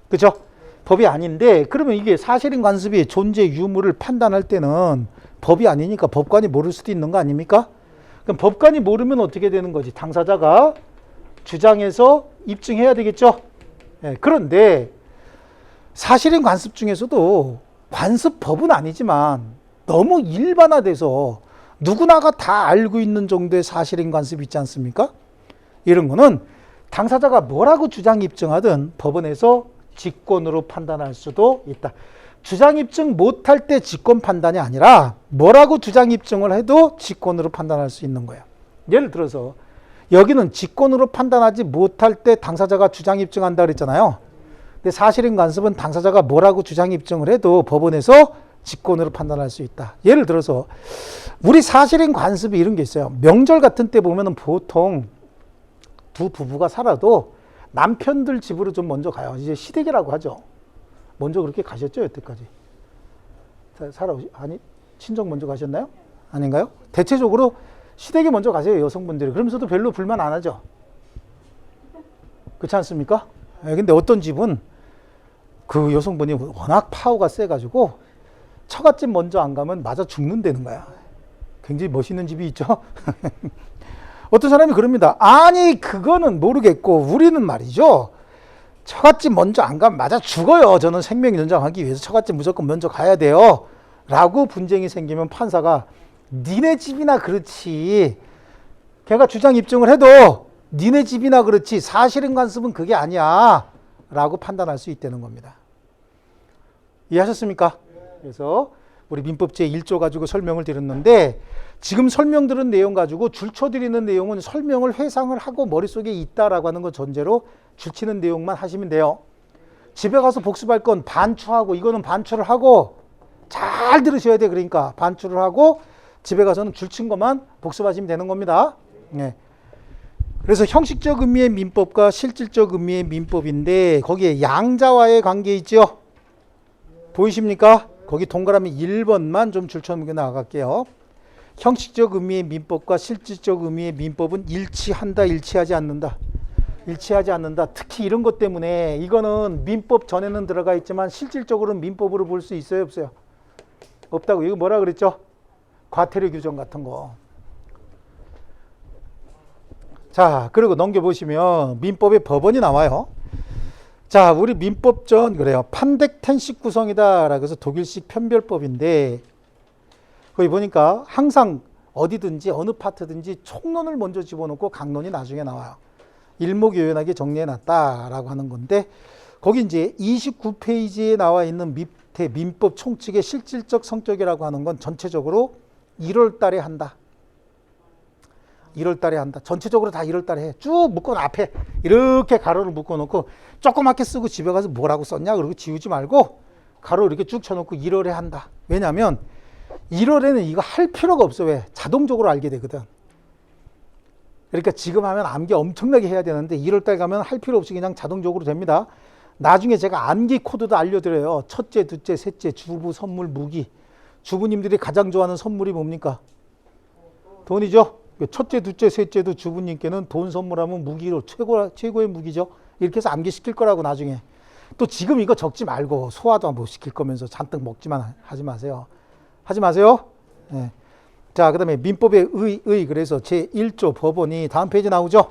그렇죠? 법이 아닌데 그러면 이게 사실인 관습이 존재 유무를 판단할 때는 법이 아니니까 법관이 모를 수도 있는 거 아닙니까? 그럼 법관이 모르면 어떻게 되는 거지? 당사자가 주장해서 입증해야 되겠죠? 그런데 사실인 관습 중에서도 관습법은 아니지만 너무 일반화돼서 누구나가 다 알고 있는 정도의 사실인 관습이 있지 않습니까? 이런 거는 당사자가 뭐라고 주장 입증하든 법원에서 직권으로 판단할 수도 있다. 주장 입증 못할 때 직권 판단이 아니라 뭐라고 주장 입증을 해도 직권으로 판단할 수 있는 거예요. 예를 들어서 여기는 직권으로 판단하지 못할 때 당사자가 주장 입증한다 그랬잖아요. 근데 사실인 관습은 당사자가 뭐라고 주장 입증을 해도 법원에서 직권으로 판단할 수 있다. 예를 들어서 우리 사실인 관습이 이런 게 있어요. 명절 같은 때 보면은 보통 두 부부가 살아도 남편들 집으로 좀 먼저 가요. 이제 시댁이라고 하죠. 먼저 그렇게 가셨죠, 여태까지? 아니, 친정 먼저 가셨나요? 아닌가요? 대체적으로 시댁에 먼저 가세요, 여성분들이. 그러면서도 별로 불만 안 하죠. 그렇지 않습니까? 근데 어떤 집은 그 여성분이 워낙 파워가 세가지고 처갓집 먼저 안 가면 맞아 죽는다는 거야. 굉장히 멋있는 집이 있죠. 어떤 사람이 그럽니다. 아니 그거는 모르겠고 우리는 말이죠. 처갓집 먼저 안 가면 맞아 죽어요. 저는 생명 연장하기 위해서 처갓집 무조건 먼저 가야 돼요. 라고 분쟁이 생기면 판사가 니네 집이나 그렇지. 걔가 주장 입증을 해도 니네 집이나 그렇지 사실인 관습은 그게 아니야. 라고 판단할 수 있다는 겁니다. 이해하셨습니까? 그래서 우리 민법 제1조 가지고 설명을 드렸는데 지금 설명드린 내용 가지고 줄쳐드리는 내용은 설명을 회상을 하고 머릿속에 있다라고 하는 거 전제로 줄치는 내용만 하시면 돼요. 집에 가서 복습할 건 반추하고 이거는 반추를 하고 잘 들으셔야 돼. 그러니까 반추를 하고 집에 가서는 줄친 것만 복습하시면 되는 겁니다. 네. 그래서 형식적 의미의 민법과 실질적 의미의 민법인데 거기에 양자와의 관계 있죠? 보이십니까? 거기 동그라미 1번만 좀 줄쳐놓게 나갈게요. 형식적 의미의 민법과 실질적 의미의 민법은 일치한다, 일치하지 않는다. 일치하지 않는다. 특히 이런 것 때문에 이거는 민법 전에는 들어가 있지만 실질적으로는 민법으로 볼 수 있어요, 없어요? 없다고. 이거 뭐라 그랬죠? 과태료 규정 같은 거. 자, 그리고 넘겨보시면 민법에 법원이 나와요. 자, 우리 민법전 그래요. 판택텐식 구성이다 라고 해서 독일식 편별법인데 거기 보니까 항상 어디든지 어느 파트든지 총론을 먼저 집어넣고 강론이 나중에 나와요. 일목요연하게 정리해놨다라고 하는 건데 거기 이제 29페이지에 나와 있는 밑에 민법 총칙의 실질적 성격이라고 하는 건 전체적으로 1월 달에 한다. 1월 달에 한다. 전체적으로 다 1월 달에 해. 쭉 묶어놓고 앞에 이렇게 가로를 묶어놓고 조그맣게 쓰고 집에 가서 뭐라고 썼냐 그러고 지우지 말고 가로 이렇게 쭉 쳐놓고 1월에 한다. 왜냐하면 1월에는 이거 할 필요가 없어. 왜? 자동적으로 알게 되거든. 그러니까 지금 하면 암기 엄청나게 해야 되는데 1월 달 가면 할 필요 없이 그냥 자동적으로 됩니다. 나중에 제가 암기 코드도 알려드려요. 첫째, 둘째, 셋째, 주부, 선물, 무기. 주부님들이 가장 좋아하는 선물이 뭡니까? 돈이죠. 첫째, 둘째, 셋째도 주부님께는 돈 선물하면 무기로 최고의 무기죠. 이렇게 해서 암기시킬 거라고 나중에. 또 지금 이거 적지 말고 소화도 못 시킬 거면서 잔뜩 먹지만 하지 마세요. 하지 마세요. 네. 자, 그 다음에 민법의 그래서 제1조 법원이 다음 페이지 나오죠.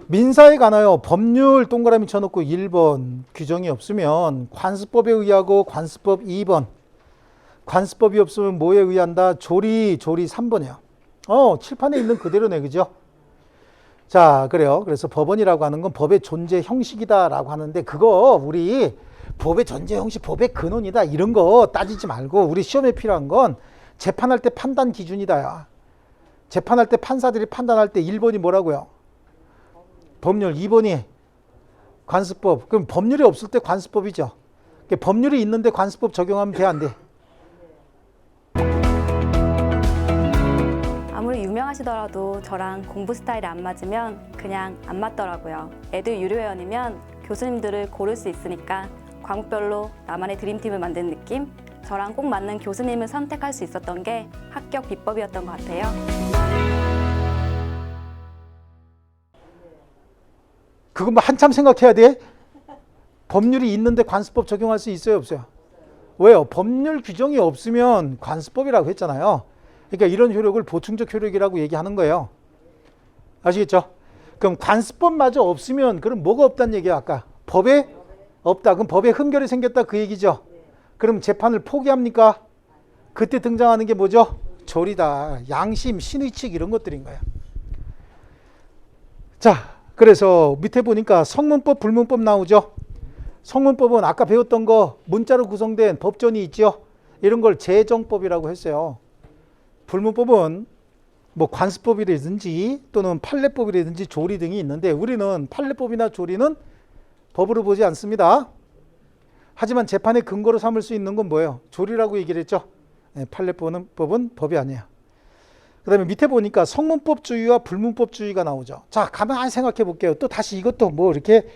민사에 관하여 법률 동그라미 쳐놓고 1번 규정이 없으면 관습법에 의하고 관습법 2번. 관습법이 없으면 뭐에 의한다? 조리 3번이요. 칠판에 있는 그대로네, 그죠? 자, 그래요. 그래서 법원이라고 하는 건 법의 존재 형식이다라고 하는데 그거 우리 법의 존재 형식, 법의 근원이다 이런 거 따지지 말고 우리 시험에 필요한 건 재판할 때 판단 기준이다. 재판할 때 판사들이 판단할 때 1번이 뭐라고요? 법률, 2번이 관습법. 그럼 법률이 없을 때 관습법이죠. 법률이 있는데 관습법 적용하면 돼, 안 돼? 아무리 유명하시더라도 저랑 공부 스타일이 안 맞으면 그냥 안 맞더라고요. 애들 유료회원이면 교수님들을 고를 수 있으니까 과목별로 나만의 드림팀을 만든 느낌? 저랑 꼭 맞는 교수님을 선택할 수 있었던 게 합격 비법이었던 것 같아요. 그거 뭐 한참 생각해야 돼? 법률이 있는데 관습법 적용할 수 있어요, 없어요? 왜요? 법률 규정이 없으면 관습법이라고 했잖아요. 그러니까 이런 효력을 보충적 효력이라고 얘기하는 거예요. 아시겠죠? 그럼 관습법마저 없으면 그럼 뭐가 없다는 얘기야, 아까? 법에 없다. 그럼 법에 흠결이 생겼다 그 얘기죠. 그럼 재판을 포기합니까? 그때 등장하는 게 뭐죠? 조리다. 양심, 신의칙 이런 것들인 거야. 자, 그래서 밑에 보니까 성문법, 불문법 나오죠. 성문법은 아까 배웠던 거 문자로 구성된 법전이 있죠. 이런 걸 제정법이라고 했어요. 불문법은 뭐 관습법이라든지 또는 판례법이라든지 조리 등이 있는데 우리는 판례법이나 조리는 법으로 보지 않습니다. 하지만 재판의 근거로 삼을 수 있는 건 뭐예요? 조리라고 얘기를 했죠. 판례법은 법이 아니에요. 그 다음에 밑에 보니까 성문법주의와 불문법주의가 나오죠. 자, 가만히 생각해 볼게요. 또 다시 이것도 뭐 이렇게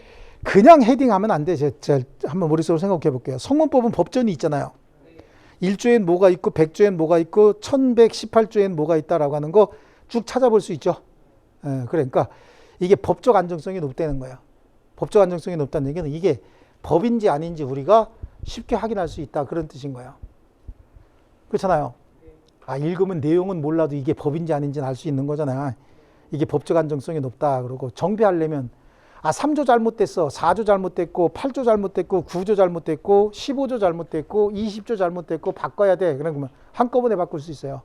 그냥 헤딩하면 안 돼. 제가 한번 머릿속으로 생각해 볼게요. 성문법은 법전이 있잖아요. 1조엔 뭐가 있고 100조엔 뭐가 있고 1118조엔 뭐가 있다라고 하는 거 쭉 찾아볼 수 있죠. 그러니까 이게 법적 안정성이 높다는 거예요. 법적 안정성이 높다는 얘기는 이게 법인지 아닌지 우리가 쉽게 확인할 수 있다 그런 뜻인 거예요. 그렇잖아요. 읽으면 내용은 몰라도 이게 법인지 아닌지는 알 수 있는 거잖아요. 이게 법적 안정성이 높다 그러고 정비하려면 3조 잘못됐어, 4조 잘못됐고 8조 잘못됐고 9조 잘못됐고 15조 잘못됐고 20조 잘못됐고 바꿔야 돼. 그러면 한꺼번에 바꿀 수 있어요.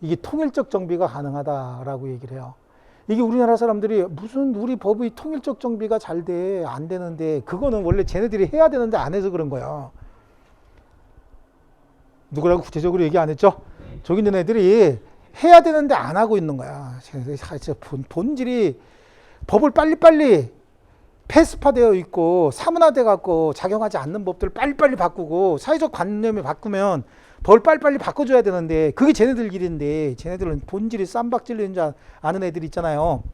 이게 통일적 정비가 가능하다라고 얘기를 해요. 이게 우리나라 사람들이 무슨 우리 법의 통일적 정비가 잘 돼, 안 되는데 그거는 원래 쟤네들이 해야 되는데 안 해서 그런 거야. 누구라고 구체적으로 얘기 안 했죠? 저기 있는 애들이 해야 되는데 안 하고 있는 거야. 본질이 법을 빨리빨리 패스파되어 있고 사문화돼 갖고 작용하지 않는 법들을 빨리빨리 바꾸고 사회적 관념을 바꾸면 법을 빨리빨리 바꿔줘야 되는데 그게 쟤네들 일인데 쟤네들은 본질이 쌈박 찔리는 줄 아는 애들 있잖아요.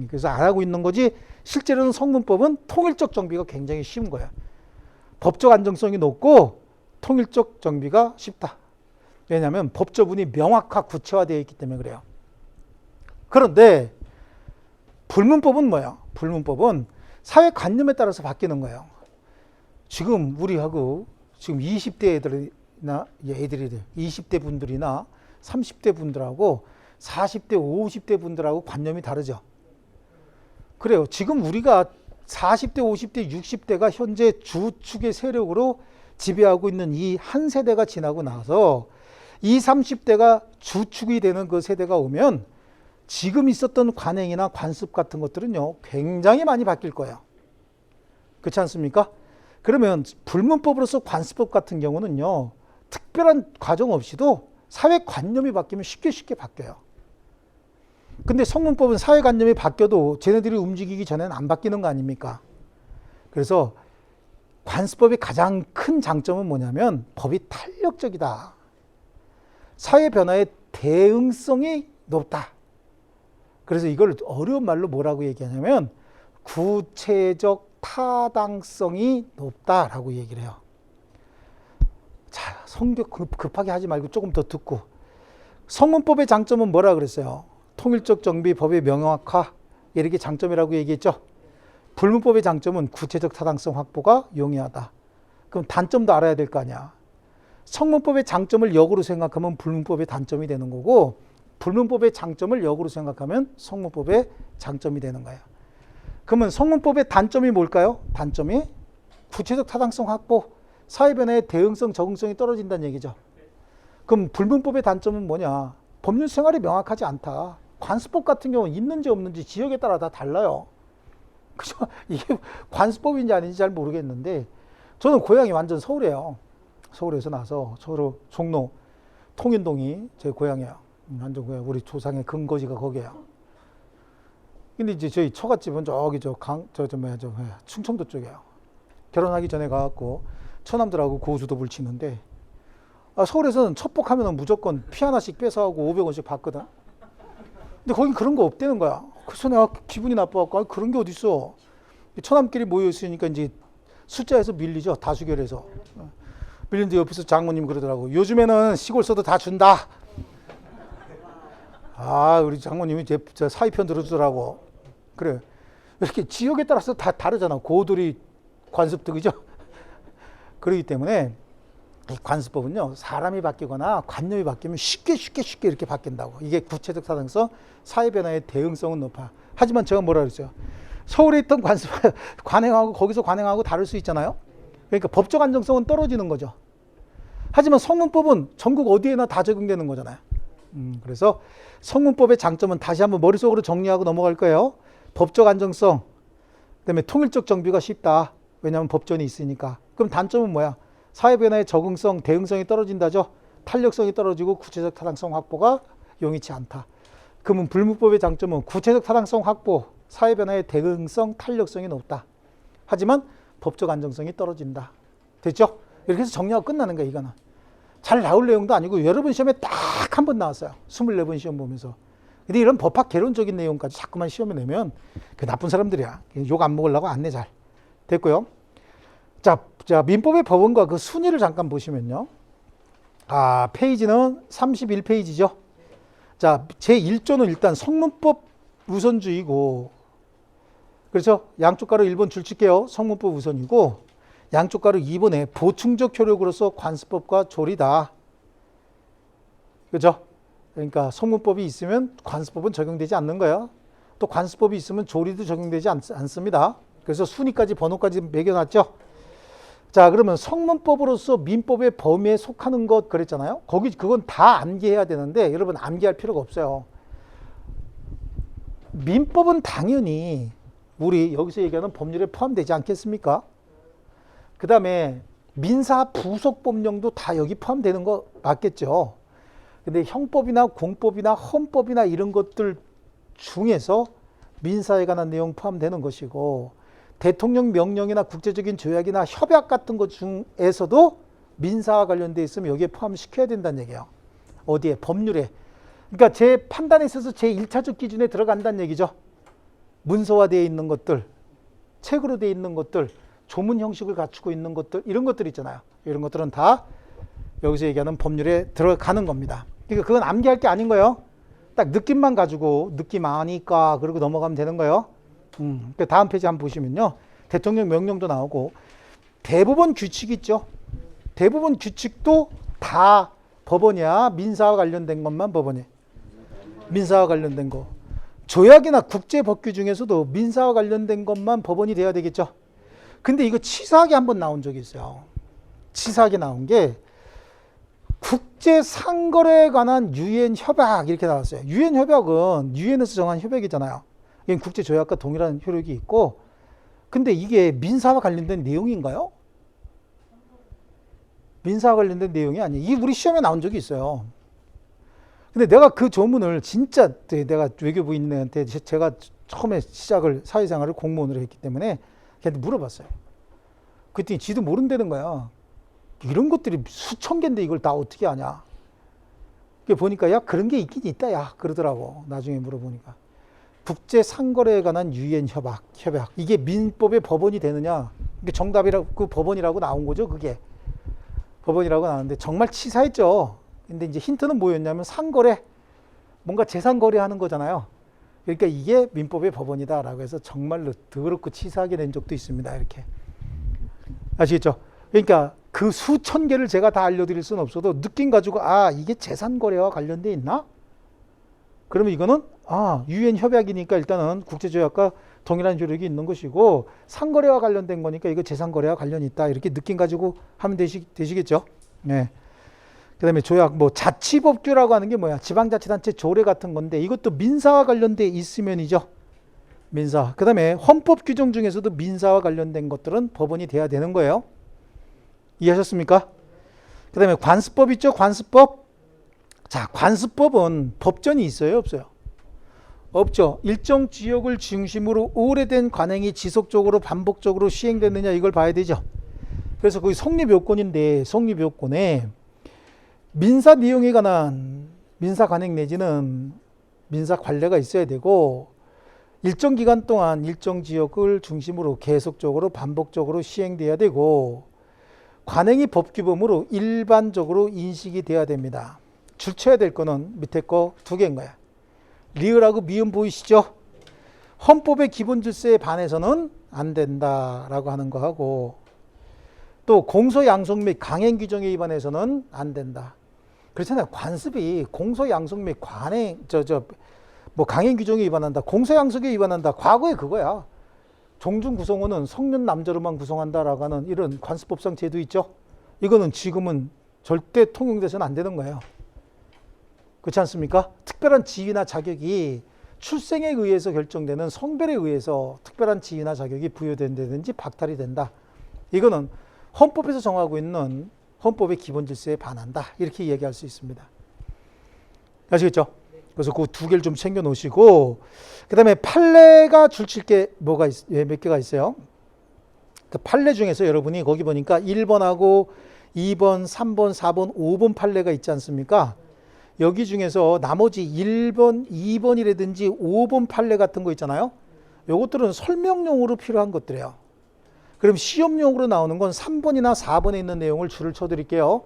그래서 안 하고 있는 거지 실제로는 성문법은 통일적 정비가 굉장히 쉬운 거야. 법적 안정성이 높고 통일적 정비가 쉽다. 왜냐하면 법조문이 명확하 구체화되어 있기 때문에 그래요. 그런데 불문법은 뭐야? 불문법은 사회관념에 따라서 바뀌는 거예요. 지금 우리하고 지금 20대 애들이나 20대 분들이나 30대 분들하고 40대, 50대 분들하고 관념이 다르죠. 그래요. 지금 우리가 40대, 50대, 60대가 현재 주축의 세력으로 지배하고 있는 이 한 세대가 지나고 나서 20, 30대가 주축이 되는 그 세대가 오면 지금 있었던 관행이나 관습 같은 것들은요 굉장히 많이 바뀔 거예요. 그렇지 않습니까? 그러면 불문법으로서 관습법 같은 경우는요 특별한 과정 없이도 사회관념이 바뀌면 쉽게 바뀌어요. 근데 성문법은 사회관념이 바뀌어도 쟤네들이 움직이기 전에는 안 바뀌는 거 아닙니까? 그래서 관습법의 가장 큰 장점은 뭐냐면 법이 탄력적이다. 사회 변화의 대응성이 높다. 그래서 이걸 어려운 말로 뭐라고 얘기하냐면 구체적 타당성이 높다라고 얘기를 해요. 자, 성격 급하게 하지 말고 조금 더 듣고. 성문법의 장점은 뭐라 그랬어요? 통일적 정비, 법의 명확화 이렇게 장점이라고 얘기했죠. 불문법의 장점은 구체적 타당성 확보가 용이하다. 그럼 단점도 알아야 될 거 아니야. 성문법의 장점을 역으로 생각하면 불문법의 단점이 되는 거고 불문법의 장점을 역으로 생각하면 성문법의 장점이 되는 거예요. 그러면 성문법의 단점이 뭘까요? 단점이 구체적 타당성 확보, 사회 변화의 대응성, 적응성이 떨어진다는 얘기죠. 그럼 불문법의 단점은 뭐냐? 법률 생활이 명확하지 않다. 관습법 같은 경우는 있는지 없는지 지역에 따라 다 달라요. 그죠? 이게 관습법인지 아닌지 잘 모르겠는데 저는 고향이 완전 서울이에요. 서울에서 나서 서울 종로 통인동이 제 고향이에요. 완전 고향. 우리 조상의 근거지가 거기에요. 근데 이제 저희 처갓집은 저기 충청도 쪽이에요. 결혼하기 전에 가갖고 처남들하고 고수도불 치는데 서울에서는 첩복하면 무조건 피 하나씩 뺏어가고 500원씩 받거든. 근데 거긴 그런 거 없다는 거야. 그래서 내가 기분이 나빠갖고 그런 게 어딨어. 처남끼리 모여 있으니까 이제 숫자에서 밀리죠. 다수결해서. 밀리는데 옆에서 장모님 그러더라고. 요즘에는 시골서도 다 준다. 우리 장모님이 제 사위편 들어주더라고. 그래. 이렇게 지역에 따라서 다 다르잖아. 고들이 관습득이죠. 그렇기 때문에 이 관습법은요, 사람이 바뀌거나 관념이 바뀌면 쉽게 이렇게 바뀐다고. 이게 구체적 타당성, 사회 변화의 대응성은 높아. 하지만 제가 뭐라 그랬어요? 서울에 있던 관습, 관행하고 거기서 관행하고 다를 수 있잖아요. 그러니까 법적 안정성은 떨어지는 거죠. 하지만 성문법은 전국 어디에나 다 적용되는 거잖아요. 그래서 성문법의 장점은 다시 한번 머릿속으로 정리하고 넘어갈 거예요. 법적 안정성, 그다음에 통일적 정비가 쉽다. 왜냐하면 법전이 있으니까. 그럼 단점은 뭐야? 사회 변화의 적응성, 대응성이 떨어진다죠. 탄력성이 떨어지고 구체적 타당성 확보가 용이치 않다. 그러면 불문법의 장점은 구체적 타당성 확보, 사회 변화의 대응성, 탄력성이 높다. 하지만 법적 안정성이 떨어진다. 됐죠? 이렇게 해서 정리하고 끝나는 거야, 이거는. 잘 나올 내용도 아니고 여러 번 시험에 딱 한 번 나왔어요. 24번 시험 보면서. 근데 이런 법학 개론적인 내용까지 자꾸만 시험에 내면 그 나쁜 사람들이야. 욕 안 먹으려고 안 내 잘. 됐고요. 자, 민법의 법원과 그 순위를 잠깐 보시면요. 페이지는 31페이지죠. 자, 제1조는 일단 성문법 우선주의고, 그렇죠? 양쪽 가로 1번 줄칠게요. 성문법 우선이고, 양쪽 가로 2번에 보충적 효력으로서 관습법과 조리다. 그죠? 그러니까 성문법이 있으면 관습법은 적용되지 않는 거예요. 또 관습법이 있으면 조리도 적용되지 않습니다. 그래서 순위까지 번호까지 매겨놨죠. 자, 그러면 성문법으로서 민법의 범위에 속하는 것 그랬잖아요. 그건 다 암기해야 되는데 여러분 암기할 필요가 없어요. 민법은 당연히 우리 여기서 얘기하는 법률에 포함되지 않겠습니까? 그 다음에 민사 부속 법령도 다 여기 포함되는 거 맞겠죠. 근데 형법이나 공법이나 헌법이나 이런 것들 중에서 민사에 관한 내용 포함되는 것이고, 대통령 명령이나 국제적인 조약이나 협약 같은 것 중에서도 민사와 관련돼 있으면 여기에 포함시켜야 된다는 얘기예요. 어디에? 법률에. 그러니까 제 판단에 있어서 제1차적 기준에 들어간다는 얘기죠. 문서화되어 있는 것들, 책으로 되어 있는 것들, 조문 형식을 갖추고 있는 것들, 이런 것들 있잖아요. 이런 것들은 다 여기서 얘기하는 법률에 들어가는 겁니다. 그러니까 그건 암기할 게 아닌 거예요. 딱 느낌만 가지고 느낌 아니까 그러고 넘어가면 되는 거예요. 그 다음 페이지 한번 보시면요. 대통령 명령도 나오고, 대법원 규칙 있죠. 대법원 규칙도 다 법원이야. 민사와 관련된 것만 법원이. 민사와 관련된 거. 조약이나 국제법규 중에서도 민사와 관련된 것만 법원이 돼야 되겠죠. 근데 이거 치사하게 한번 나온 적이 있어요. 치사하게 나온 게 국제상거래에 관한 유엔 협약 이렇게 나왔어요. 유엔 협약은 유엔에서 정한 협약이잖아요. 이건 국제조약과 동일한 효력이 있고, 근데 이게 민사와 관련된 내용인가요? 민사와 관련된 내용이 아니에요. 이게 우리 시험에 나온 적이 있어요. 근데 내가 그 조문을 진짜 내가 외교부인한테 제가 처음에 시작을 사회생활을 공무원으로 했기 때문에 걔한테 물어봤어요. 그랬더니 지도 모른다는 거야. 이런 것들이 수천 개인데 이걸 다 어떻게 아냐. 보니까 야 그런 게 있긴 있다 야 그러더라고. 나중에 물어보니까. 국제상거래에 관한 유엔 협약. 이게 민법의 법원이 되느냐. 이게 정답이라고 그 법원이라고 나온 거죠. 그게. 법원이라고 나왔는데 정말 치사했죠. 근데 이제 힌트는 뭐였냐면 상거래. 뭔가 재산거래 하는 거잖아요. 그러니까 이게 민법의 법원이다라고 해서 정말로 더럽고 치사하게 낸 적도 있습니다. 이렇게. 아시겠죠? 그러니까 그 수천 개를 제가 다 알려드릴 수는 없어도 느낌 가지고 이게 재산거래와 관련돼 있나? 그러면 이거는 유엔 협약이니까 일단은 국제조약과 동일한 효력이 있는 것이고 상거래와 관련된 거니까 이거 재산거래와 관련이 있다. 이렇게 느낌 가지고 하면 되시겠죠? 네. 그 다음에 조약, 자치법규라고 하는 게 뭐야? 지방자치단체 조례 같은 건데 이것도 민사와 관련돼 있으면이죠. 민사. 그 다음에 헌법 규정 중에서도 민사와 관련된 것들은 법원이 돼야 되는 거예요. 이해하셨습니까? 그 다음에 관습법 있죠? 관습법. 자, 관습법은 법전이 있어요? 없어요? 없죠. 일정 지역을 중심으로 오래된 관행이 지속적으로 반복적으로 시행됐느냐 이걸 봐야 되죠. 그래서 거기 성립요건인데 성립요건에 민사 내용에 관한 민사 관행 내지는 민사 관례가 있어야 되고 일정 기간 동안 일정 지역을 중심으로 계속적으로 반복적으로 시행돼야 되고 관행이 법규범으로 일반적으로 인식이 돼야 됩니다. 줄쳐야 될 거는 밑에 거 두 개인 거야. 리을하고 미음 보이시죠? 헌법의 기본 질서에 반해서는 안 된다라고 하는 거 하고 또 공소 양속 및 강행 규정에 위반해서는 안 된다. 그렇잖아요. 관습이 공소 양속 및 관행 강행 규정에 위반한다. 공소 양속에 위반한다. 과거에 그거야. 종중 구성원은 성년 남자로만 구성한다라고 하는 이런 관습법상 제도 있죠. 이거는 지금은 절대 통용돼서는 안 되는 거예요. 그렇지 않습니까? 특별한 지위나 자격이 출생에 의해서 결정되는 성별에 의해서 특별한 지위나 자격이 부여된다든지 박탈이 된다. 이거는 헌법에서 정하고 있는 헌법의 기본 질서에 반한다. 이렇게 얘기할 수 있습니다. 아시겠죠? 그래서 그 두 개를 좀 챙겨 놓으시고, 그 다음에 판례가 줄칠 게 몇 개가 있어요. 그 판례 중에서 여러분이 거기 보니까 1번하고 2번, 3번, 4번, 5번 판례가 있지 않습니까? 여기 중에서 나머지 1번, 2번이라든지 5번 판례 같은 거 있잖아요. 요것들은 설명용으로 필요한 것들이에요. 그럼 시험용으로 나오는 건 3번이나 4번에 있는 내용을 줄을 쳐드릴게요.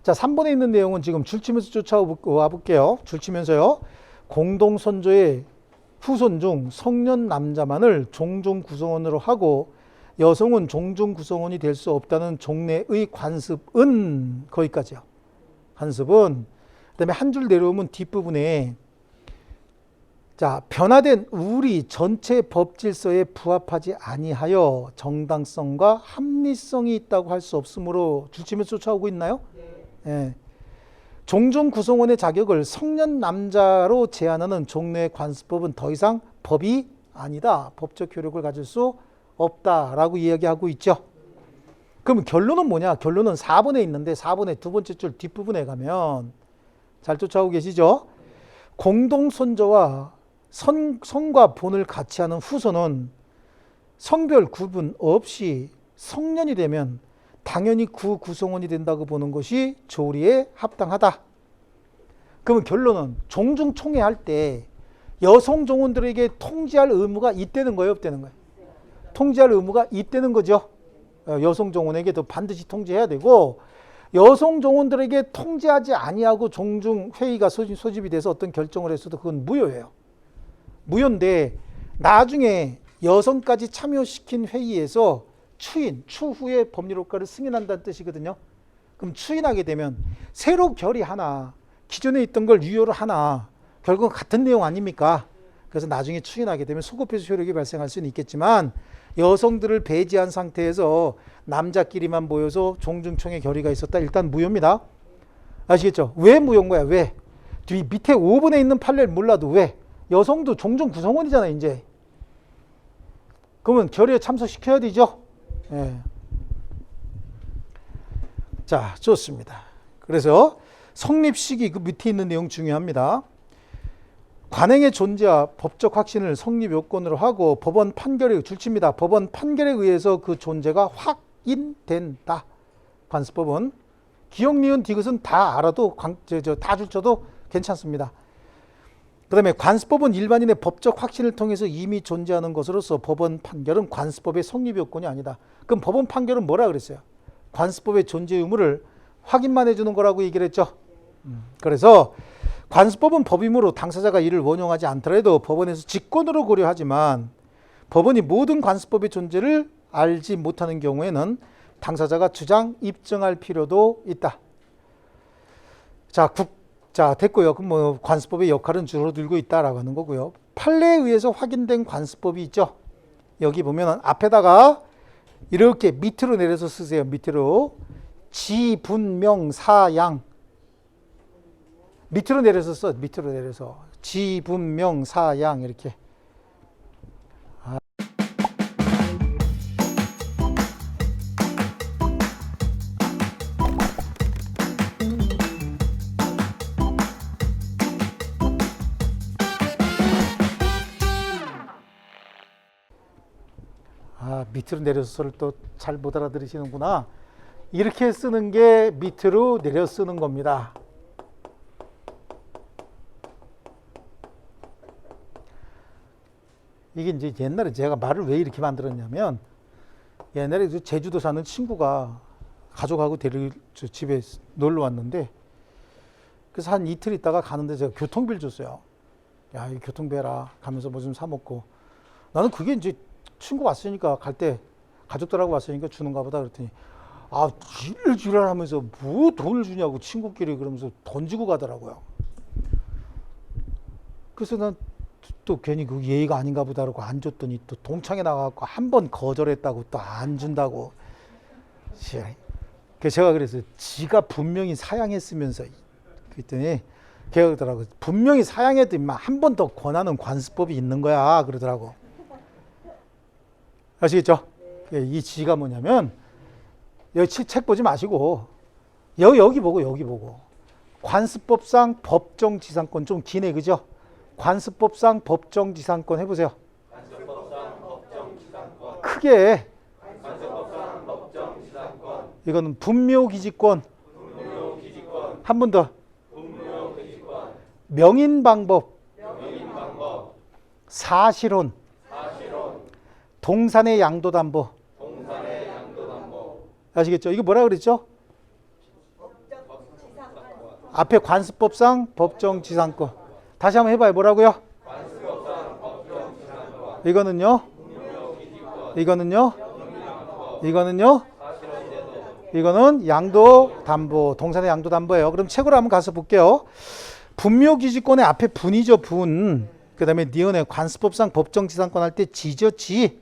자, 3번에 있는 내용은 지금 줄치면서 쫓아와 볼게요. 줄치면서요. 공동선조의 후손 중 성년 남자만을 종종 구성원으로 하고 여성은 종종 구성원이 될 수 없다는 종래의 관습은, 거기까지요. 관습은. 그다음에 한 줄 내려오면 뒷부분에, 자, 변화된 우리 전체 법 질서에 부합하지 아니하여 정당성과 합리성이 있다고 할 수 없으므로, 줄치면서 쫓아오고 있나요? 예. 종종 구성원의 자격을 성년 남자로 제한하는 종래의 관습법은 더 이상 법이 아니다. 법적 효력을 가질 수 없다라고 이야기하고 있죠. 그럼 결론은 뭐냐? 결론은 4번에 있는데 4번의 두 번째 줄 뒷부분에 가면, 잘 쫓아오고 계시죠? 공동선조와 성과 본을 같이 하는 후손은 성별 구분 없이 성년이 되면 당연히 구성원이 된다고 보는 것이 조리에 합당하다. 그러면 결론은 종중 총회할 때 여성 종원들에게 통지할 의무가 있다는 거예요, 없다는 거예요? 통지할 의무가 있다는 거죠. 여성 종원에게도 반드시 통지해야 되고, 여성 종원들에게 통지하지 아니하고 종중 회의가 소집이 돼서 어떤 결정을 했어도 그건 무효예요. 무효인데 나중에 여성까지 참여시킨 회의에서 추후에 법률 효과를 승인한다는 뜻이거든요. 그럼 추인하게 되면 새로 결의하나 기존에 있던 걸 유효로 하나 결국은 같은 내용 아닙니까? 그래서 나중에 추인하게 되면 소급해서 효력이 발생할 수는 있겠지만, 여성들을 배제한 상태에서 남자끼리만 모여서 종중총회 결의가 있었다. 일단 무효입니다. 아시겠죠? 왜 무효인 거야? 왜? 뒤 밑에 5번에 있는 판례를 몰라도 왜? 여성도 종중 구성원이잖아, 이제. 그러면 결의에 참석시켜야 되죠? 예. 자, 좋습니다. 그래서 성립 시기, 그 밑에 있는 내용 중요합니다. 관행의 존재와 법적 확신을 성립 요건으로 하고 법원 판결에, 줄칩니다. 법원 판결에 의해서 그 존재가 확인된다. 관습법은 기역, 니은, 디귿은 다 알아도 다 줄쳐도 괜찮습니다. 그 다음에 관습법은 일반인의 법적 확신을 통해서 이미 존재하는 것으로서 법원 판결은 관습법의 성립 요건이 아니다. 그럼 법원 판결은 뭐라 그랬어요? 관습법의 존재 의무를 확인만 해주는 거라고 얘기를 했죠. 그래서 관습법은 법이므로 당사자가 이를 원용하지 않더라도 법원에서 직권으로 고려하지만, 법원이 모든 관습법의 존재를 알지 못하는 경우에는 당사자가 주장 입증할 필요도 있다. 자, 됐고요. 그럼 뭐 관습법의 역할은 줄어들고 있다라고 하는 거고요. 판례에 의해서 확인된 관습법이 있죠. 여기 보면 앞에다가 이렇게 밑으로 내려서 쓰세요. 밑으로. 지분명사양. 밑으로 내려서 써. 밑으로 내려서. 지분명사양 이렇게. 밑으로 내려서를 또 잘 못 알아들으시는구나. 이렇게 쓰는 게 밑으로 내려 쓰는 겁니다. 이게 이제 옛날에 제가 말을 왜 이렇게 만들었냐면, 옛날에 제주도 사는 친구가 가족하고 집에 놀러 왔는데, 그래서 한 이틀 있다가 가는데 제가 교통비를 줬어요. 야, 이 교통비 해라 가면서 뭐 좀 사 먹고. 나는 그게 이제 친구 왔으니까, 갈 때 가족들하고 왔으니까 주는가 보다 그랬더니, 지랄하면서 뭐 돈을 주냐고 친구끼리 그러면서 던지고 가더라고요. 그래서 난 또 괜히 그 예의가 아닌가 보다 그러고 안 줬더니 또 동창회 나가고 한 번 거절했다고 또 안 준다고. 그래서 제가 그래서 지가 분명히 사양했으면서, 그랬더니 걔가 그러더라고. 분명히 사양에도 임마 한 번 더 권하는 관습법이 있는 거야. 그러더라고. 아시겠죠? 이 지가 뭐냐면 여기 책 보지 마시고 여기 보고 관습법상 법정지상권 좀 기네 그죠? 관습법상 법정지상권 해보세요. 크게 이거는 분묘기지권 한 번 더 명인방법 사실혼 동산의 양도담보 아시겠죠? 이거 뭐라 그랬죠? 앞에 관습법상 법정지상권 다시 한번 해봐요. 뭐라고요? 이거는요? 이거는 양도담보 동산의 양도담보예요. 그럼 책으로 한번 가서 볼게요. 분묘기지권의 앞에 분이죠. 분. 그 다음에 니은의 관습법상 법정지상권 할 때 지죠. 지.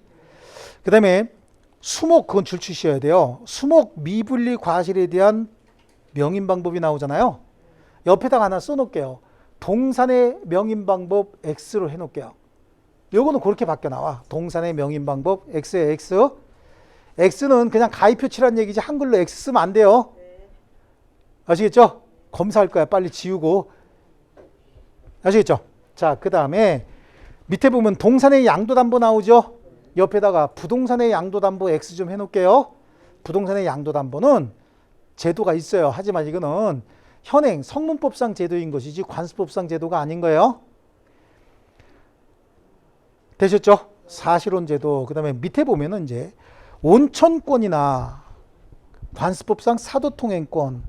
그 다음에 수목 그건 줄 치셔야 돼요. 수목 미분리 과실에 대한 명인방법이 나오잖아요. 옆에다가 하나 써놓을게요. 동산의 명인방법 X로 해놓을게요. 요거는 그렇게 바뀌어 나와. 동산의 명인방법 X에 X. X는 그냥 가위표치란 얘기지 한글로 X 쓰면 안 돼요. 아시겠죠? 검사할 거야. 빨리 지우고. 아시겠죠? 자, 그 다음에 밑에 보면 동산의 양도담보 나오죠? 옆에다가 부동산의 양도담보 X 좀 해놓을게요. 부동산의 양도담보는 제도가 있어요. 하지만 이거는 현행 성문법상 제도인 것이지 관습법상 제도가 아닌 거예요. 되셨죠? 사실혼 제도. 그 다음에 밑에 보면은 이제 온천권이나 관습법상 사도통행권,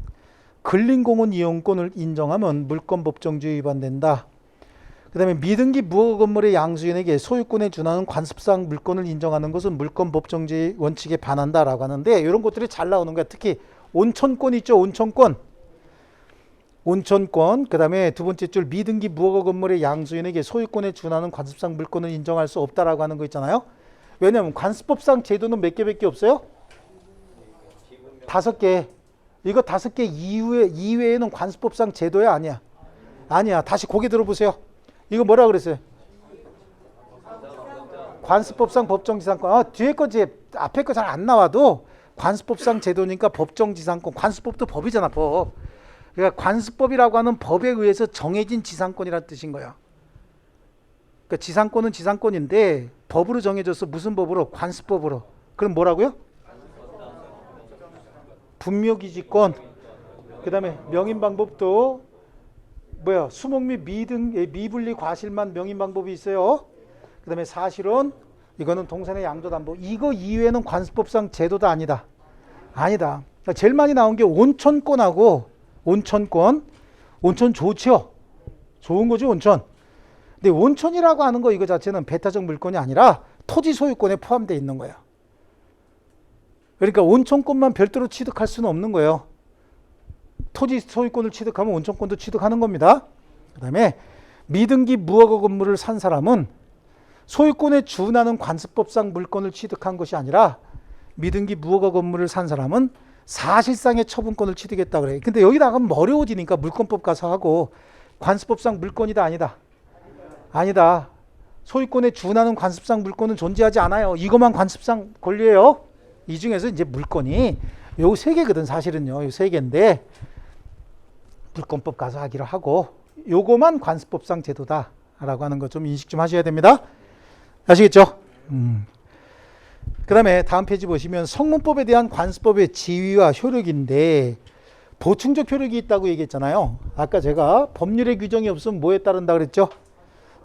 근린공원 이용권을 인정하면 물권법정주의 위반된다. 그 다음에 미등기 무허가 건물의 양수인에게 소유권에 준하는 관습상 물권을 인정하는 것은 물권법정주의 원칙에 반한다라고 하는데 이런 것들이 잘 나오는 거야. 특히 온천권 있죠. 온천권. 그 다음에 두 번째 줄 미등기 무허가 건물의 양수인에게 소유권에 준하는 관습상 물권을 인정할 수 없다라고 하는 거 있잖아요. 왜냐하면 관습법상 제도는 몇 개밖에 없어요? 5개. 이거 5개 이외에는 관습법상 제도야? 아니야? 아니야. 다시 고개 들어보세요. 이거 뭐라 그랬어요? 관습법상 법정지상권. 뒤에 거지 앞에 거 잘 안 나와도 관습법상 제도니까 법정지상권. 관습법도 법이잖아. 법. 그러니까 관습법이라고 하는 법에 의해서 정해진 지상권이라는 뜻인 거야. 그러니까 지상권은 지상권인데 법으로 정해져서 무슨 법으로? 관습법으로. 그럼 뭐라고요? 분묘기지권. 그 다음에 명인방법도 뭐야? 수목 및 미분리 과실만 명인방법이 있어요. 그 다음에 사실은 이거는 동산의 양도담보. 이거 이외에는 관습법상 제도도 아니다. 아니다. 그러니까 제일 많이 나온 게 온천권하고 온천권. 온천 좋죠? 좋은 거죠, 온천. 근데 온천이라고 하는 거 이거 자체는 배타적 물권이 아니라 토지 소유권에 포함되어 있는 거예요. 그러니까 온천권만 별도로 취득할 수는 없는 거예요. 토지 소유권을 취득하면 온천권도 취득하는 겁니다. 그 다음에 미등기 무허가 건물을 산 사람은 소유권에 준하는 관습법상 물권을 취득한 것이 아니라 미등기 무허가 건물을 산 사람은 사실상의 처분권을 취득했다 그래. 근데 여기다가 어려워지니까 물권법 가서 하고 관습법상 물권이다 아니다? 아니다. 소유권에 준하는 관습상 물권은 존재하지 않아요. 이것만 관습상 권리예요. 이 중에서 이제 물권이 요 3개거든 사실은요. 요 3개인데 물권법 가서 하기로 하고 요거만 관습법상 제도다라고 하는 거 좀 인식 좀 하셔야 됩니다. 아시겠죠? 그 다음에 다음 페이지 보시면 성문법에 대한 관습법의 지위와 효력인데 보충적 효력이 있다고 얘기했잖아요. 아까 제가 법률의 규정이 없으면 뭐에 따른다 그랬죠?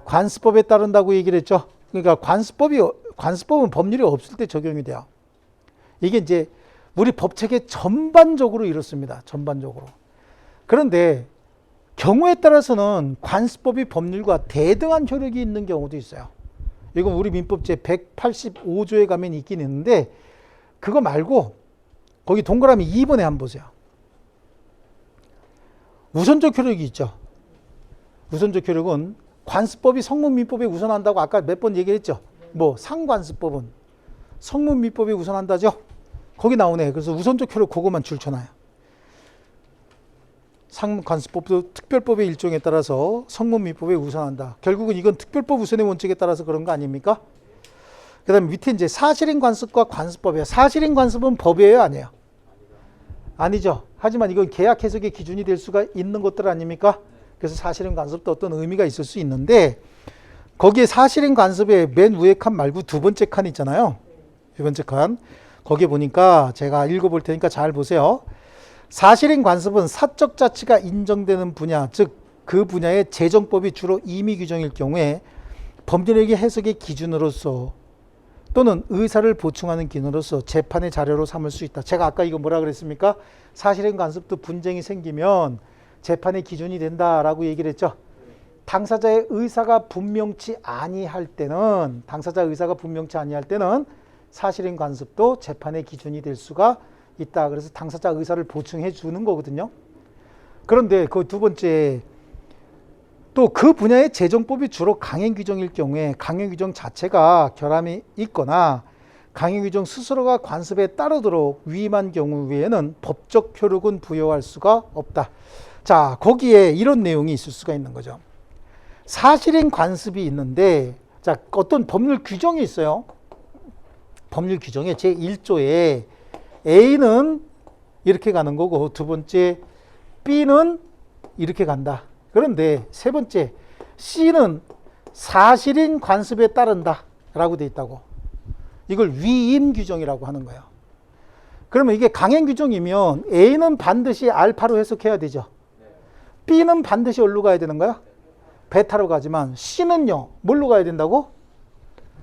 관습법에 따른다고 얘기를 했죠. 그러니까 관습법은 법률이 없을 때 적용이 돼요. 이게 이제 우리 법체계 전반적으로 이렇습니다. 전반적으로. 그런데 경우에 따라서는 관습법이 법률과 대등한 효력이 있는 경우도 있어요. 이건 우리 민법 제 185조에 가면 있긴 있는데 그거 말고 거기 동그라미 2번에 한번 보세요. 우선적 효력이 있죠. 우선적 효력은 관습법이 성문민법에 우선한다고 아까 몇 번 얘기했죠. 뭐 상관습법은 성문민법에 우선한다죠. 거기 나오네. 그래서 우선적 효력 그거만 줄쳐놔요. 상무관습법도 특별법의 일종에 따라서 성문미법에 우선한다. 결국은 이건 특별법 우선의 원칙에 따라서 그런 거 아닙니까? 그 다음에 밑에 이제 사실인 관습과 관습법이에요. 사실인 관습은 법이에요, 아니에요? 아니죠. 하지만 이건 계약 해석의 기준이 될 수가 있는 것들 아닙니까? 그래서 사실인 관습도 어떤 의미가 있을 수 있는데 거기에 사실인 관습의 맨 위에 칸 말고 두 번째 칸 있잖아요. 두 번째 칸. 거기에 보니까 제가 읽어볼 테니까 잘 보세요. 사실인 관습은 사적 자치가 인정되는 분야, 즉 그 분야의 재정법이 주로 임의 규정일 경우에 법률의 해석의 기준으로서 또는 의사를 보충하는 기준으로서 재판의 자료로 삼을 수 있다. 제가 아까 이거 뭐라 그랬습니까? 사실인 관습도 분쟁이 생기면 재판의 기준이 된다라고 얘기를 했죠. 당사자의 의사가 분명치 아니할 때는 사실인 관습도 재판의 기준이 될 수가 있다. 그래서 당사자 의사를 보충해 주는 거거든요. 그런데 그 두 번째 또 그 분야의 재정법이 주로 강행 규정일 경우에 강행 규정 자체가 결함이 있거나 강행 규정 스스로가 관습에 따르도록 위임한 경우 외에는 법적 효력은 부여할 수가 없다. 자, 거기에 이런 내용이 있을 수가 있는 거죠. 사실인 관습이 있는데 자, 어떤 법률 규정이 있어요. 법률 규정에 제1조에 A는 이렇게 가는 거고 두 번째 B는 이렇게 간다. 그런데 세 번째 C는 사실인 관습에 따른다 라고 돼 있다고. 이걸 위임 규정이라고 하는 거예요. 그러면 이게 강행 규정이면 A는 반드시 알파로 해석해야 되죠. B는 반드시 어디로 가야 되는 거야? 베타로 가지만 C는요 뭘로 가야 된다고?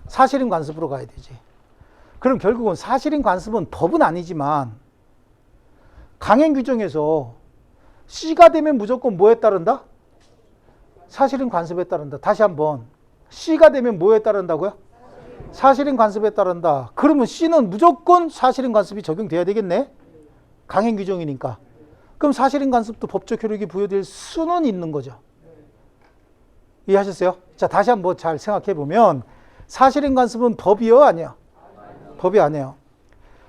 사실인 관습으로 가야 되지. 그럼 결국은 사실인 관습은 법은 아니지만 강행 규정에서 C가 되면 무조건 뭐에 따른다? 사실인 관습에 따른다. 다시 한번 C가 되면 뭐에 따른다고요? 사실인 관습에 따른다. 그러면 C는 무조건 사실인 관습이 적용돼야 되겠네. 강행 규정이니까. 그럼 사실인 관습도 법적 효력이 부여될 수는 있는 거죠. 이해하셨어요? 자, 다시 한번 잘 생각해 보면 사실인 관습은 법이요, 아니요? 법이 아니에요.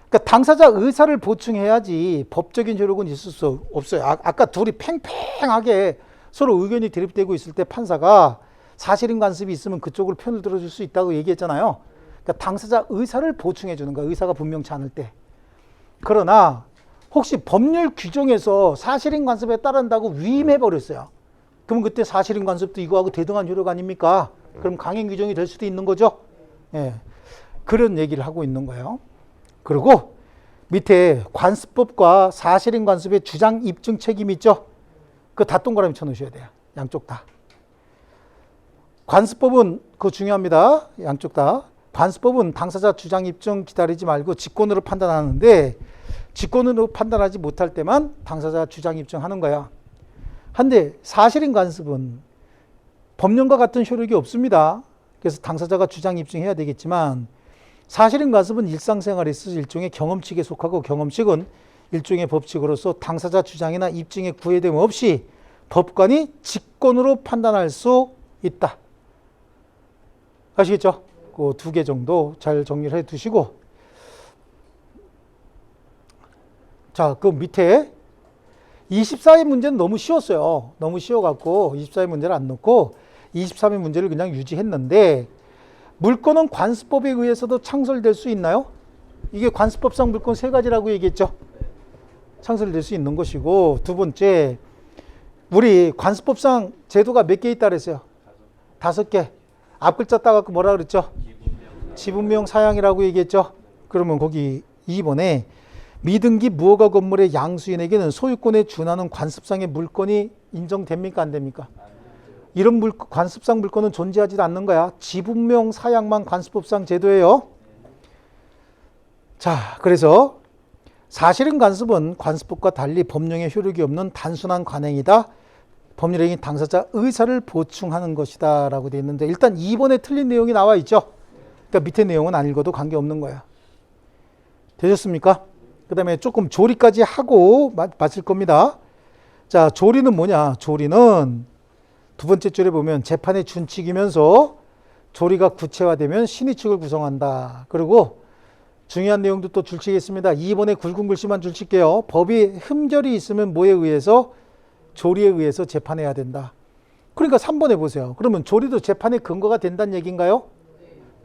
그러니까 당사자 의사를 보충해야지 법적인 효력은 있을 수 없어요. 아까 둘이 팽팽하게 서로 의견이 대립되고 있을 때 판사가 사실인 관습이 있으면 그쪽으로 편을 들어줄 수 있다고 얘기했잖아요. 그러니까 당사자 의사를 보충해 주는 거야. 의사가 분명치 않을 때. 그러나 혹시 법률 규정에서 사실인 관습에 따른다고 위임해 버렸어요. 그럼 그때 사실인 관습도 이거하고 대등한 효력 아닙니까? 그럼 강행 규정이 될 수도 있는 거죠. 예. 그런 얘기를 하고 있는 거예요. 그리고 밑에 관습법과 사실인 관습의 주장 입증 책임이 있죠. 그거 다 동그라미 쳐놓으셔야 돼요. 양쪽 다. 관습법은 그거 중요합니다. 양쪽 다. 관습법은 당사자 주장 입증 기다리지 말고 직권으로 판단하는데 직권으로 판단하지 못할 때만 당사자 주장 입증하는 거야. 한데 사실인 관습은 법령과 같은 효력이 없습니다. 그래서 당사자가 주장 입증해야 되겠지만 사실인 관습은 일상생활에 있어서 일종의 경험칙에 속하고 경험칙은 일종의 법칙으로서 당사자 주장이나 입증에 구애됨 없이 법관이 직권으로 판단할 수 있다. 아시겠죠? 그 두 개 정도 잘 정리를 해 두시고 자, 그 밑에 24의 문제는 너무 쉬웠어요. 너무 쉬워갖고 24의 문제를 안 넣고 23의 문제를 그냥 유지했는데 물권은 관습법에 의해서도 창설될 수 있나요? 이게 관습법상 물권 세 가지라고 얘기했죠. 창설될 수 있는 것이고 두 번째 우리 관습법상 제도가 몇 개 있다 그랬어요? 5개. 앞 글자 따갖고 뭐라 그랬죠? 지분명 사양이라고 얘기했죠. 그러면 거기 2번에 미등기 무허가 건물의 양수인에게는 소유권에 준하는 관습상의 물권이 인정됩니까? 안 됩니까? 이런 관습상 물권은 존재하지 않는 거야. 지분명 사양만 관습법상 제도예요. 자, 그래서 사실은 관습은 관습법과 달리 법령의 효력이 없는 단순한 관행이다. 법률행위 당사자 의사를 보충하는 것이다 라고 되어 있는데 일단 2번에 틀린 내용이 나와 있죠. 그러니까 밑에 내용은 안 읽어도 관계없는 거야. 되셨습니까? 그 다음에 조금 조리까지 하고 마칠 겁니다. 자, 조리는 뭐냐? 조리는 두 번째 줄에 보면 재판의 준칙이면서 조리가 구체화되면 신의칙을 구성한다. 그리고 중요한 내용도 또 줄치겠습니다. 2번에 굵은 글씨만 줄칠게요. 법이 흠결이 있으면 뭐에 의해서 조리에 의해서 재판해야 된다. 그러니까 3번에 보세요. 그러면 조리도 재판의 근거가 된다는 얘기인가요?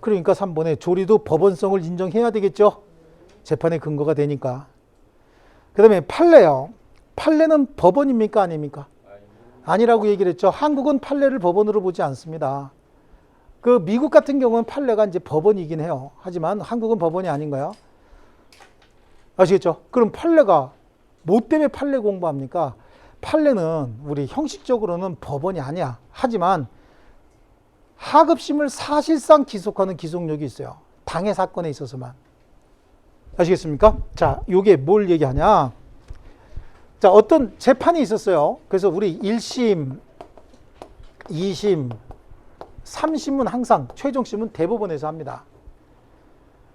그러니까 3번에 조리도 법원성을 인정해야 되겠죠. 재판의 근거가 되니까. 그 다음에 판례요. 판례는 법원입니까? 아닙니까? 아니라고 얘기를 했죠. 한국은 판례를 법원으로 보지 않습니다. 그 미국 같은 경우는 판례가 이제 법원이긴 해요. 하지만 한국은 법원이 아닌가요? 아시겠죠? 그럼 판례가 뭐 때문에 판례 공부합니까? 판례는 우리 형식적으로는 법원이 아니야. 하지만 하급심을 사실상 기속하는 기속력이 있어요. 당해 사건에 있어서만. 아시겠습니까? 자, 요게 뭘 얘기하냐? 자, 어떤 재판이 있었어요. 그래서 우리 1심, 2심, 3심은 항상 최종심은 대법원에서 합니다.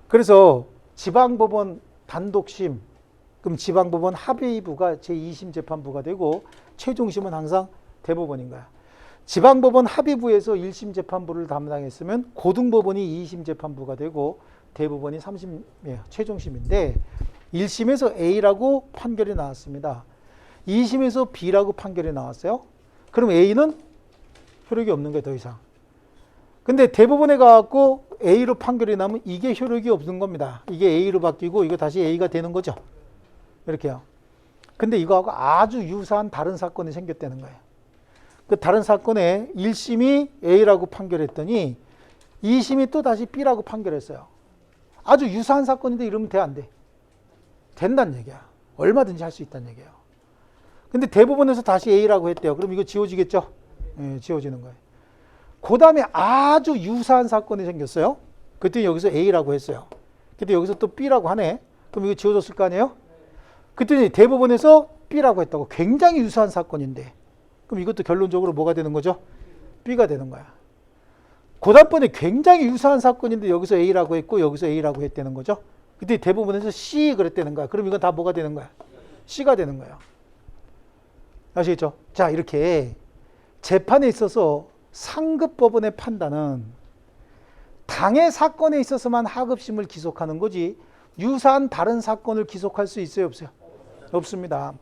그래서 지방법원 단독심, 그럼 지방법원 합의부가 제2심 재판부가 되고 최종심은 항상 대법원인 거야. 지방법원 합의부에서 1심 재판부를 담당했으면 고등법원이 2심 재판부가 되고 대법원이 3심 최종심인데 1심에서 A라고 판결이 나왔습니다. 2심에서 B라고 판결이 나왔어요. 그럼 A는 효력이 없는 거예요, 더 이상. 근데 대법원에 가갖고 A로 판결이 나면 이게 효력이 없는 겁니다. 이게 A로 바뀌고 이거 다시 A가 되는 거죠. 이렇게요. 근데 이거하고 아주 유사한 다른 사건이 생겼다는 거예요. 그 다른 사건에 1심이 A라고 판결했더니 2심이 또 다시 B라고 판결했어요. 아주 유사한 사건인데 이러면 돼, 안 돼? 된다는 얘기야. 얼마든지 할 수 있다는 얘기예요. 근데 대법원에서 다시 A라고 했대요. 그럼 이거 지워지겠죠? 예, 지워지는 거예요. 그 다음에 아주 유사한 사건이 생겼어요. 그때 여기서 A라고 했어요. 그때 여기서 또 B라고 하네. 그럼 이거 지워졌을 거 아니에요? 그때 대법원에서 B라고 했다고. 굉장히 유사한 사건인데. 그럼 이것도 결론적으로 뭐가 되는 거죠? B가 되는 거야. 그 다음번에 굉장히 유사한 사건인데 여기서 A라고 했고 여기서 A라고 했다는 거죠. 그때 대법원에서 C 그랬다는 거야. 그럼 이건 다 뭐가 되는 거야? C가 되는 거예요. 아시겠죠? 자, 이렇게 재판에 있어서 상급 법원의 판단은 당해 사건에 있어서만 하급심을 기속하는 거지 유사한 다른 사건을 기속할 수 있어요, 없어요? 없습니다.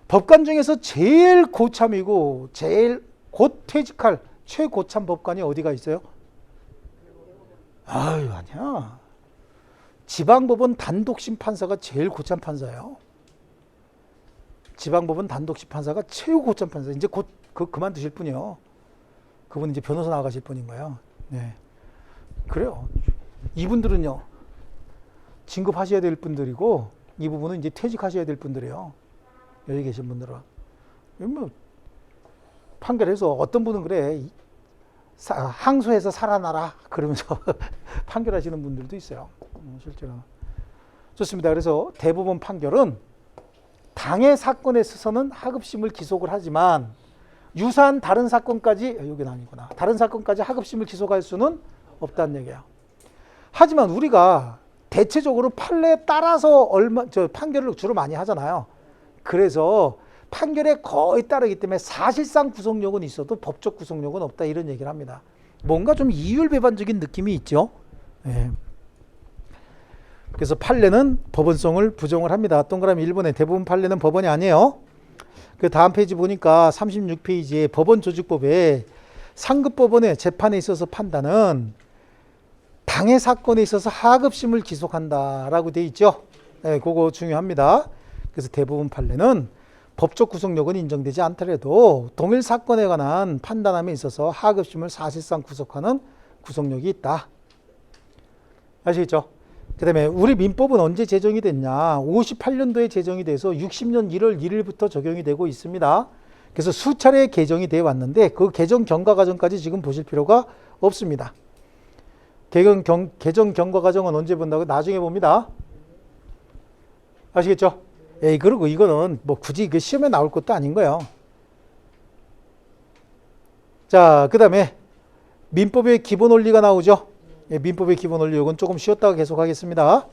법관 중에서 제일 고참이고 제일 곧 퇴직할 최고참 법관이 어디가 있어요? 아유, 아니야. 지방법원 단독심 판사가 제일 고참 판사예요. 지방법원 단독심 판사가 최고 고참 판사. 이제 곧 그만두실 분이요. 그분 이제 변호사 나가실 분인 거예요. 네. 그래요. 이분들은요, 진급하셔야 될 분들이고, 이 부분은 이제 퇴직하셔야 될 분들이에요. 여기 계신 분들은. 뭐, 판결해서 어떤 분은 그래, 항소해서 살아나라. 그러면서 판결하시는 분들도 있어요. 실제로. 좋습니다. 그래서 대법원 판결은 당해 사건에 있어서는 하급심을 기속을 하지만, 유사한 다른 사건까지, 여기는 아니구나. 다른 사건까지 하급심을 기속할 수는 없다는 얘기예요. 하지만 우리가 대체적으로 판례에 따라서 판결을 주로 많이 하잖아요. 그래서 판결에 거의 따르기 때문에 사실상 구속력은 있어도 법적 구속력은 없다 이런 얘기를 합니다. 뭔가 좀 이율배반적인 느낌이 있죠. 네. 그래서 판례는 법원성을 부정을 합니다. 동그라미 1번에 대부분 판례는 법원이 아니에요. 그 다음 페이지 보니까 36페이지에 법원조직법에 상급법원의 재판에 있어서 판단은 당해 사건에 있어서 하급심을 기속한다라고 돼 있죠. 네, 그거 중요합니다. 그래서 대부분 판례는 법적 구속력은 인정되지 않더라도 동일 사건에 관한 판단함에 있어서 하급심을 사실상 구속하는 구속력이 있다. 아시겠죠? 그 다음에 우리 민법은 언제 제정이 됐냐? 58년도에 제정이 돼서 60년 1월 1일부터 적용이 되고 있습니다. 그래서 수차례 개정이 되어 왔는데 그 개정 경과 과정까지 지금 보실 필요가 없습니다. 개정 경과 과정은 언제 본다고? 나중에 봅니다. 아시겠죠? 에이, 그리고 이거는 뭐 굳이 그 시험에 나올 것도 아닌 거예요. 자, 그 다음에 민법의 기본 원리가 나오죠. 예, 민법의 기본 원리, 이건 조금 쉬었다가 계속 하겠습니다.